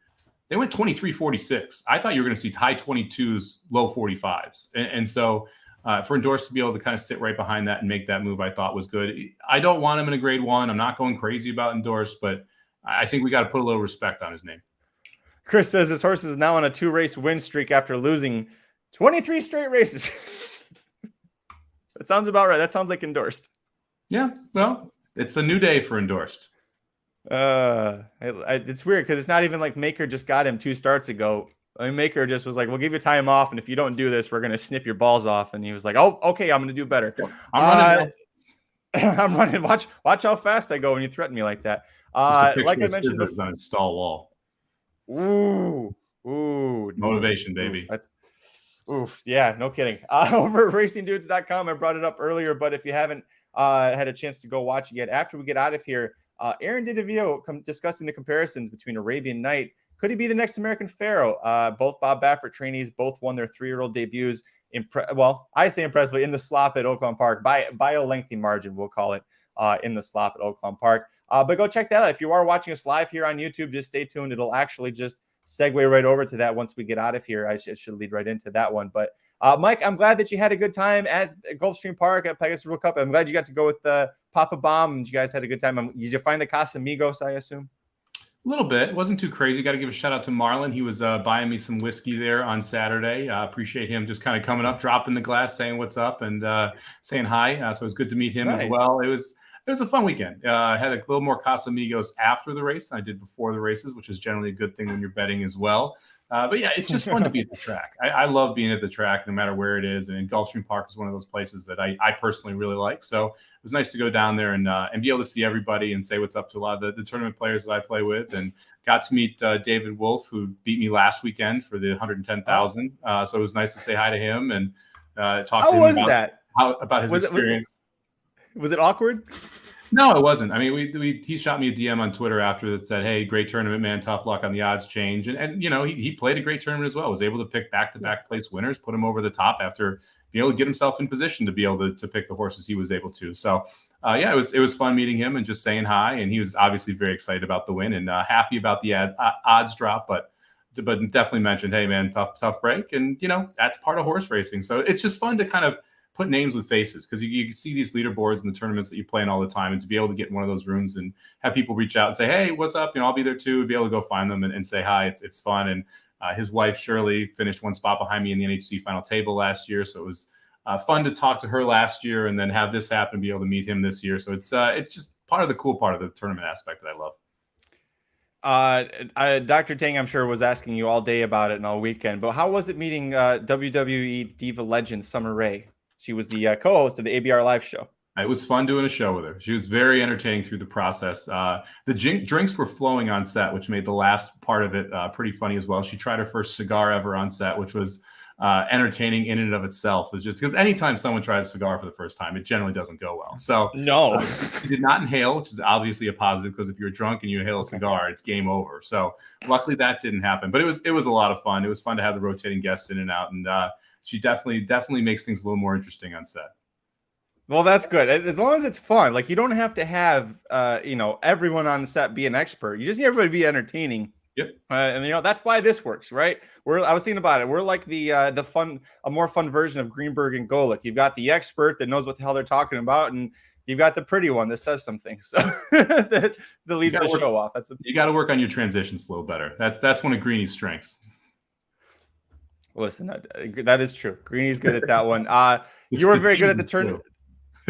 S3: They went 23:46. I thought you were going to see high 22s, low 45s. And so for Endorsed to be able to kind of sit right behind that and make that move, I thought was good. I don't want him in a grade 1. I'm not going crazy about Endorsed, but I think we got to put a little respect on his name.
S2: Chris says his horse is now on a 2-race win streak after losing 23 straight races. That sounds about right. That sounds like Endorsed.
S3: Yeah, well, it's a new day for Endorsed.
S2: It's weird because it's not even like Maker just got him 2 starts ago. I mean, Maker just was like, we'll give you time off, and if you don't do this, we're going to snip your balls off. And he was like, oh, okay, I'm going to do better.
S3: I'm running.
S2: I'm running. Watch how fast I go when you threaten me like that. Like I mentioned before,
S3: on a stall wall.
S2: Ooh,
S3: motivation, baby.
S2: Yeah, no kidding. Over at racingdudes.com, I brought it up earlier, but if you haven't had a chance to go watch it yet, after we get out of here, Aaron did a video discussing the comparisons between Arabian Knight. Could he be the next American Pharaoh? Both Bob Baffert trainees, both won their 3-year-old debuts. I say impressively in the slop at Oaklawn Park by a lengthy margin, we'll call it, in the slop at Oaklawn Park. But go check that out. If you are watching us live here on YouTube, just stay tuned. It'll actually just segue right over to that once we get out of here. It should lead right into that one. But Mike, I'm glad that you had a good time at Gulfstream Park at Pegasus World Cup. I'm glad you got to go with Papa Bomb and you guys had a good time. Did you find the Casamigos, I assume?
S3: A little bit. It wasn't too crazy. Got to give a shout out to Marlon. He was buying me some whiskey there on Saturday. Appreciate him just kind of coming up, dropping the glass, saying what's up, and saying hi. So it was good to meet him as well. It was a fun weekend. I had a little more Casamigos after the race than I did before the races, which is generally a good thing when you're betting as well. But yeah, it's just fun to be at the track. I love being at the track no matter where it is. And Gulfstream Park is one of those places that I personally really like. So it was nice to go down there and be able to see everybody and say what's up to a lot of the tournament players that I play with. And got to meet David Wolf, who beat me last weekend for the 110,000. So it was nice to say hi to him and talk to him about his experience.
S2: Was it awkward?
S3: No, it wasn't. I mean, he shot me a DM on Twitter after that said, "Hey, great tournament, man. Tough luck on the odds change." And he played a great tournament as well. Was able to pick back-to-back place winners, put him over the top after being able to get himself in position to be able to pick the horses he was able to. So yeah, it was fun meeting him and just saying hi. And he was obviously very excited about the win and happy about the odds drop, but definitely mentioned, hey man, tough break. And that's part of horse racing. So it's just fun to kind of put names with faces, because you can see these leaderboards in the tournaments that you play in all the time, and to be able to get in one of those rooms and have people reach out and say, hey, what's up? I'll be there too. Be able to go find them and say hi. It's fun. And his wife, Shirley, finished one spot behind me in the NHC final table last year. So it was fun to talk to her last year and then have this happen and be able to meet him this year. So it's just part of the cool part of the tournament aspect that I love.
S2: Dr. Tang, I'm sure, was asking you all day about it and all weekend, but how was it meeting WWE Diva legend Summer Rae? She was the co-host of the ABR Live show.
S3: It was fun doing a show with her. She was very entertaining through the process. The drinks were flowing on set, which made the last part of it pretty funny as well. She tried her first cigar ever on set, which was entertaining in and of itself. It's just because anytime someone tries a cigar for the first time, it generally doesn't go well. So
S2: no,
S3: she did not inhale, which is obviously a positive, because if you're drunk and you inhale a cigar, it's game over. So luckily that didn't happen, but it was a lot of fun. It was fun to have the rotating guests in and out, and she definitely makes things a little more interesting on set.
S2: Well, that's good. As long as it's fun. Like, you don't have to have everyone on the set be an expert. You just need everybody to be entertaining.
S3: Yep.
S2: And that's why this works, right? I was thinking about it. We're like a more fun version of Greenberg and Golick. You've got the expert that knows what the hell they're talking about, and you've got the pretty one that says some things. So that leads the show off.
S3: You got to work on your transitions a little better. That's one of Greenie's strengths.
S2: Listen, that is true. Greenie's good at that one. You were very good at the turn.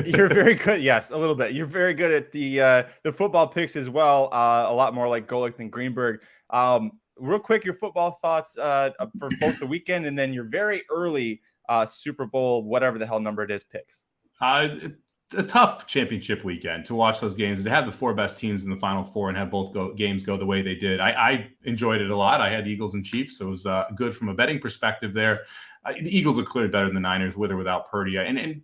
S2: You're very good. Yes, a little bit. You're very good at the football picks as well. A lot more like Golick than Greenberg. Real quick, your football thoughts for both the weekend and then your very early Super Bowl, whatever the hell number it is, picks.
S3: A tough championship weekend to watch those games and to have the four best teams in the Final Four and have both games go the way they did. I enjoyed it a lot. I had Eagles and Chiefs, so it was good from a betting perspective there. The Eagles are clearly better than the Niners, with or without Purdy. And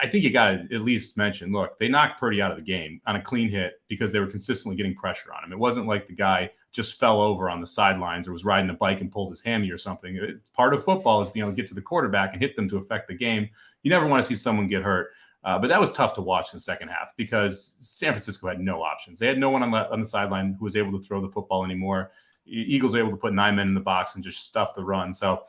S3: I think you got to at least mention, look, they knocked Purdy out of the game on a clean hit because they were consistently getting pressure on him. It wasn't like the guy just fell over on the sidelines or was riding a bike and pulled his hammy or something. Part of football is being able to get to the quarterback and hit them to affect the game. You never want to see someone get hurt. But that was tough to watch in the second half because San Francisco had no options. They had no one on the sideline who was able to throw the football anymore. Eagles were able to put 9 men in the box and just stuff the run. So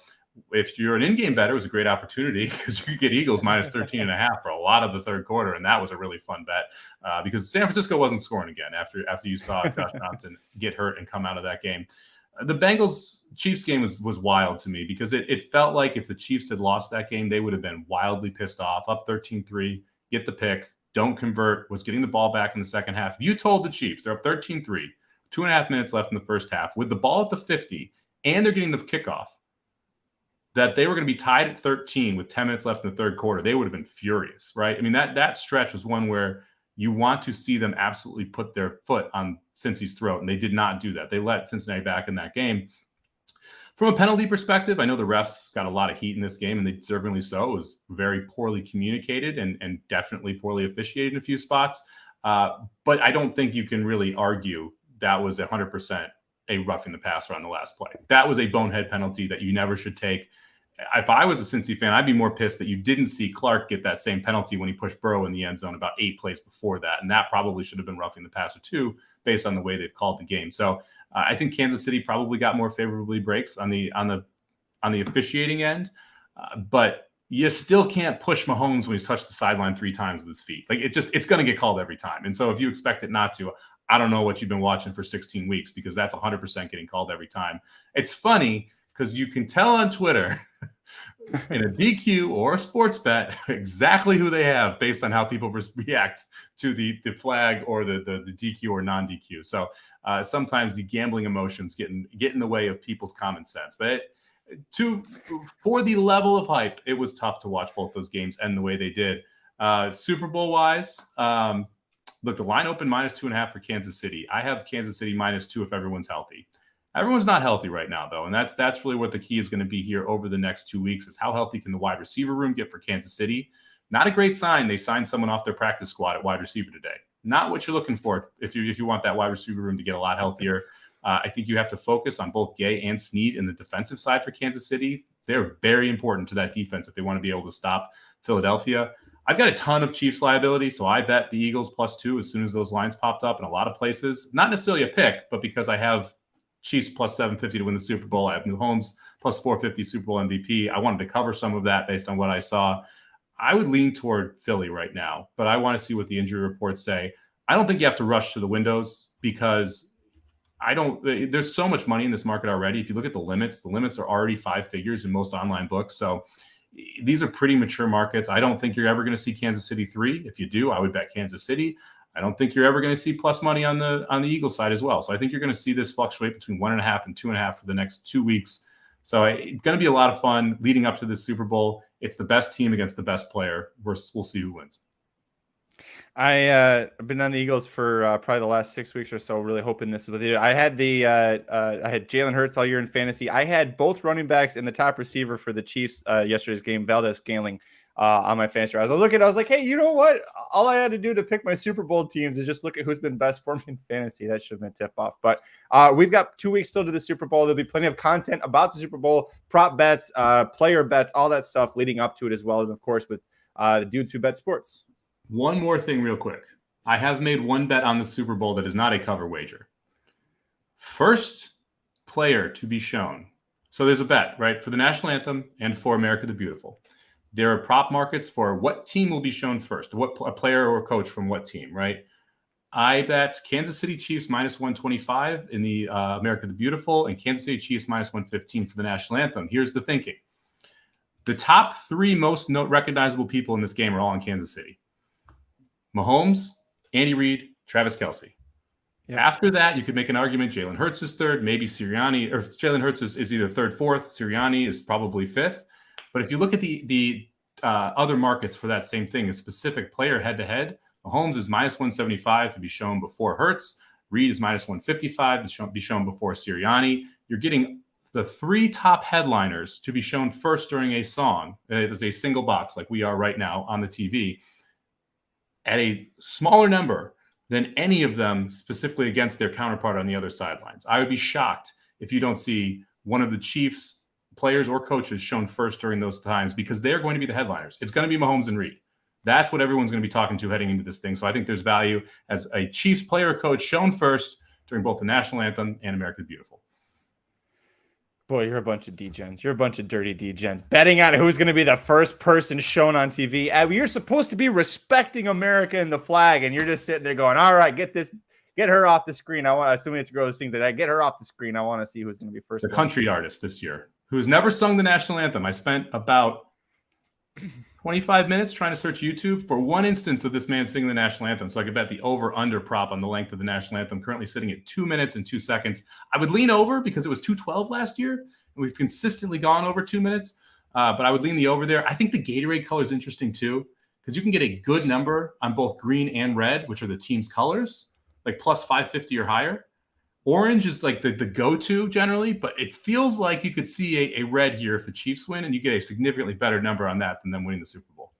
S3: if you're an in-game bettor, it was a great opportunity because you could get Eagles minus 13.5 for a lot of the third quarter, and that was a really fun bet because San Francisco wasn't scoring again after you saw Josh Johnson get hurt and come out of that game. The Bengals-Chiefs game was wild to me because it felt like if the Chiefs had lost that game, they would have been wildly pissed off, up 13-3, get the pick, don't convert, was getting the ball back in the second half. If you told the Chiefs they're up 13-3, 2.5 minutes left in the first half, with the ball at the 50, and they're getting the kickoff, that they were going to be tied at 13 with 10 minutes left in the third quarter, they would have been furious, right? I mean, that stretch was one where you want to see them absolutely put their foot on Cincy's throat, and they did not do that. They let Cincinnati back in that game. From a penalty perspective, I know the refs got a lot of heat in this game, and they deservingly so. It was very poorly communicated and definitely poorly officiated in a few spots. But I don't think you can really argue that was 100% a roughing the passer on the last play. That was a bonehead penalty that you never should take. If I was a Cincy fan, I'd be more pissed that you didn't see Clark get that same penalty when he pushed Burrow in the end zone about 8 plays before that. And that probably should have been roughing the passer too, based on the way they've called the game. So I think Kansas City probably got more favorably breaks on the officiating end. But you still can't push Mahomes when he's touched the sideline 3 times with his feet. Like it's going to get called every time. And so if you expect it not to, I don't know what you've been watching for 16 weeks because that's 100% getting called every time. It's funny because you can tell on Twitter in a DQ or a sports bet exactly who they have based on how people react to the flag or the DQ or non-DQ. So sometimes the gambling emotions get in the way of people's common sense. But for the level of hype, it was tough to watch both those games and the way they did. Super Bowl wise, look, the line opened -2.5 for Kansas City. I have Kansas City -2 if everyone's healthy. Everyone's not healthy right now, though, and that's really what the key is going to be here over the next 2 weeks is how healthy can the wide receiver room get for Kansas City. Not a great sign they signed someone off their practice squad at wide receiver today. Not what you're looking for if you want that wide receiver room to get a lot healthier. I think you have to focus on both Gay and Snead in the defensive side for Kansas City. They're very important to that defense if they want to be able to stop Philadelphia. I've got a ton of Chiefs liability, so I bet the Eagles +2 as soon as those lines popped up in a lot of places. Not necessarily a pick, but because I have Chiefs +750 to win the Super Bowl. I have Mahomes +450 Super Bowl MVP. I wanted to cover some of that based on what I saw. I would lean toward Philly right now, but I want to see what the injury reports say. I don't think you have to rush to the windows because there's so much money in this market already. If you look at the limits are already 5 figures in most online books. So these are pretty mature markets. I don't think you're ever going to see Kansas City 3. If you do, I would bet Kansas City. I don't think you're ever going to see plus money on the Eagles side as well. So I think you're going to see this fluctuate between 1.5 and 2.5 for the next 2 weeks. So it's going to be a lot of fun leading up to the Super Bowl. It's the best team against the best player. We'll see who wins.
S2: I've been on the Eagles for probably the last 6 weeks or so, really hoping this was it. I had I had Jalen Hurts all year in fantasy. I had both running backs and the top receiver for the Chiefs yesterday's game, Valdez-Scantling, on my fantasy. I was like, hey, you know what? All I had to do to pick my Super Bowl teams is just look at who's been best for me in fantasy. That should have been tip off. But we've got 2 weeks still to the Super Bowl. There'll be plenty of content about the Super Bowl, prop bets, player bets, all that stuff leading up to it as well. And of course, with the dudes who bet sports.
S3: One more thing real quick. I have made one bet on the Super Bowl that is not a cover wager. First player to be shown. So there's a bet, right, for the national anthem and for America the Beautiful. There are prop markets for what team will be shown first, what a player or coach from what team, right? I bet Kansas City Chiefs -125 in the America the Beautiful and Kansas City Chiefs -115 for the national anthem. Here's the thinking. The top 3 most recognizable people in this game are all in Kansas City. Mahomes, Andy Reid, Travis Kelce. Yep. After that, you could make an argument Jalen Hurts is third, maybe Sirianni, or Jalen Hurts is either third, fourth. Sirianni is probably fifth. But if you look at the other markets for that same thing, a specific player head-to-head, Mahomes is -175 to be shown before Hurts. Reid is -155 to be shown before Sirianni. You're getting the 3 top headliners to be shown first during a song. It is a single box like we are right now on the TV, at a smaller number than any of them specifically against their counterpart on the other sidelines. I would be shocked if you don't see one of the Chiefs players or coaches shown first during those times because they're going to be the headliners. It's going to be Mahomes and Reid. That's what everyone's going to be talking to heading into this thing. So I think there's value as a Chiefs player or coach shown first during both the national anthem and America the Beautiful.
S2: Boy, you're a bunch of degens. You're a bunch of dirty degens. Betting on who's going to be the first person shown on TV. You're supposed to be respecting America and the flag, and you're just sitting there going, all right, get her off the screen. Assuming it's a girl who sings that. Get her off the screen. I want to see who's going to be first.
S3: The country artist this year who has never sung the national anthem. I spent about 25 minutes trying to search YouTube for one instance of this man singing the national anthem so I could bet the over-under prop on the length of the national anthem, currently sitting at 2 minutes and 2 seconds. I would lean over because it was 2:12 last year, and we've consistently gone over 2 minutes, but I would lean the over there. I think the Gatorade color is interesting too because you can get a good number on both green and red, which are the team's colors, like plus 550 or higher. Orange is like the go-to generally, but it feels like you could see a red here if the Chiefs win, and you get a significantly better number on that than them winning the Super Bowl.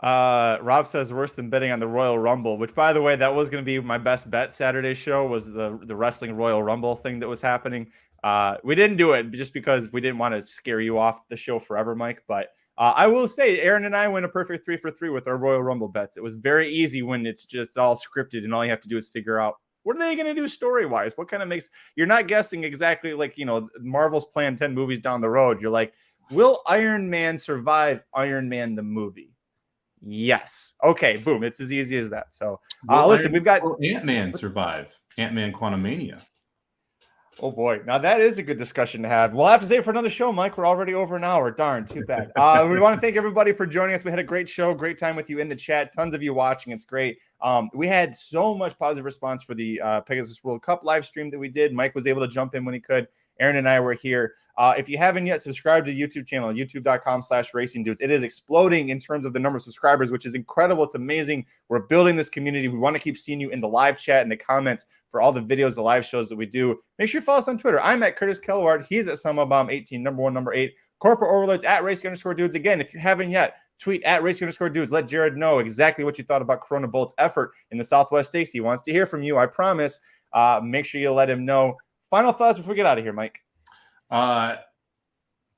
S2: Rob says worse than betting on the Royal Rumble, which, by the way, that was going to be my best bet Saturday show was the wrestling Royal Rumble thing that was happening. We didn't do it just because we didn't want to scare you off the show forever, Mike. But I will say Aaron and I went a perfect 3 for 3 with our Royal Rumble bets. It was very easy when it's just all scripted and all you have to do is figure out what are they going to do story-wise? What kind of makes – you're not guessing exactly like, Marvel's planned 10 movies down the road. You're like, will Iron Man survive Iron Man the movie? Yes. Okay, boom. It's as easy as that. So, listen, we've got –
S3: Ant-Man survive Ant-Man Quantumania.
S2: Oh, boy. Now, that is a good discussion to have. We'll have to save it for another show, Mike. We're already over an hour. Darn, too bad. We want to thank everybody for joining us. We had a great show, great time with you in the chat. Tons of you watching. It's great. We had so much positive response for the Pegasus World Cup live stream that we did. Mike was able to jump in when he could. Aaron and I were here. If you haven't yet, subscribe to the YouTube channel, youtube.com/racingdudes. It is exploding in terms of the number of subscribers, which is incredible. It's amazing. We're building this community. We want to keep seeing you in the live chat and the comments for all the videos, the live shows that we do. Make sure you follow us on Twitter. I'm at Curtis Kalleward. He's at Somobomb18, number 1, number 8. Corporate Overlords at Racing_Dudes. Again, if you haven't yet, tweet at Racing_Dudes. Let Jared know exactly what you thought about Corona Bolt's effort in the Southwest Stakes. He wants to hear from you, I promise. Make sure you let him know. Final thoughts before we get out of here, Mike.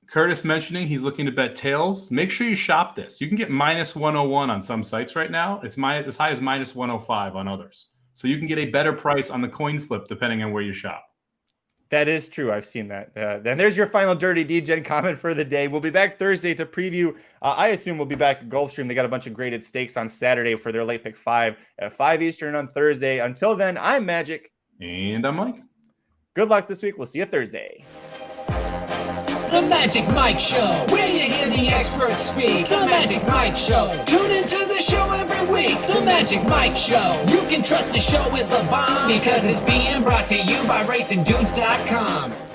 S3: Curtis mentioning he's looking to bet tails. Make sure you shop this. You can get minus 101 on some sites right now. It's as high as minus 105 on others. So you can get a better price on the coin flip depending on where you shop.
S2: That is true. I've seen that. Then there's your final Dirty DGen comment for the day. We'll be back Thursday to preview. I assume we'll be back at Gulfstream. They got a bunch of graded stakes on Saturday for their late pick 5 at 5 Eastern on Thursday. Until then, I'm Magic.
S3: And I'm Mike.
S2: Good luck this week. We'll see you Thursday.
S1: The Magic Mike Show, where you hear the experts speak. The Magic Mike Show. Tune into the show every week. The Magic Mike Show. You can trust the show is the bomb because it's being brought to you by RacingDudes.com.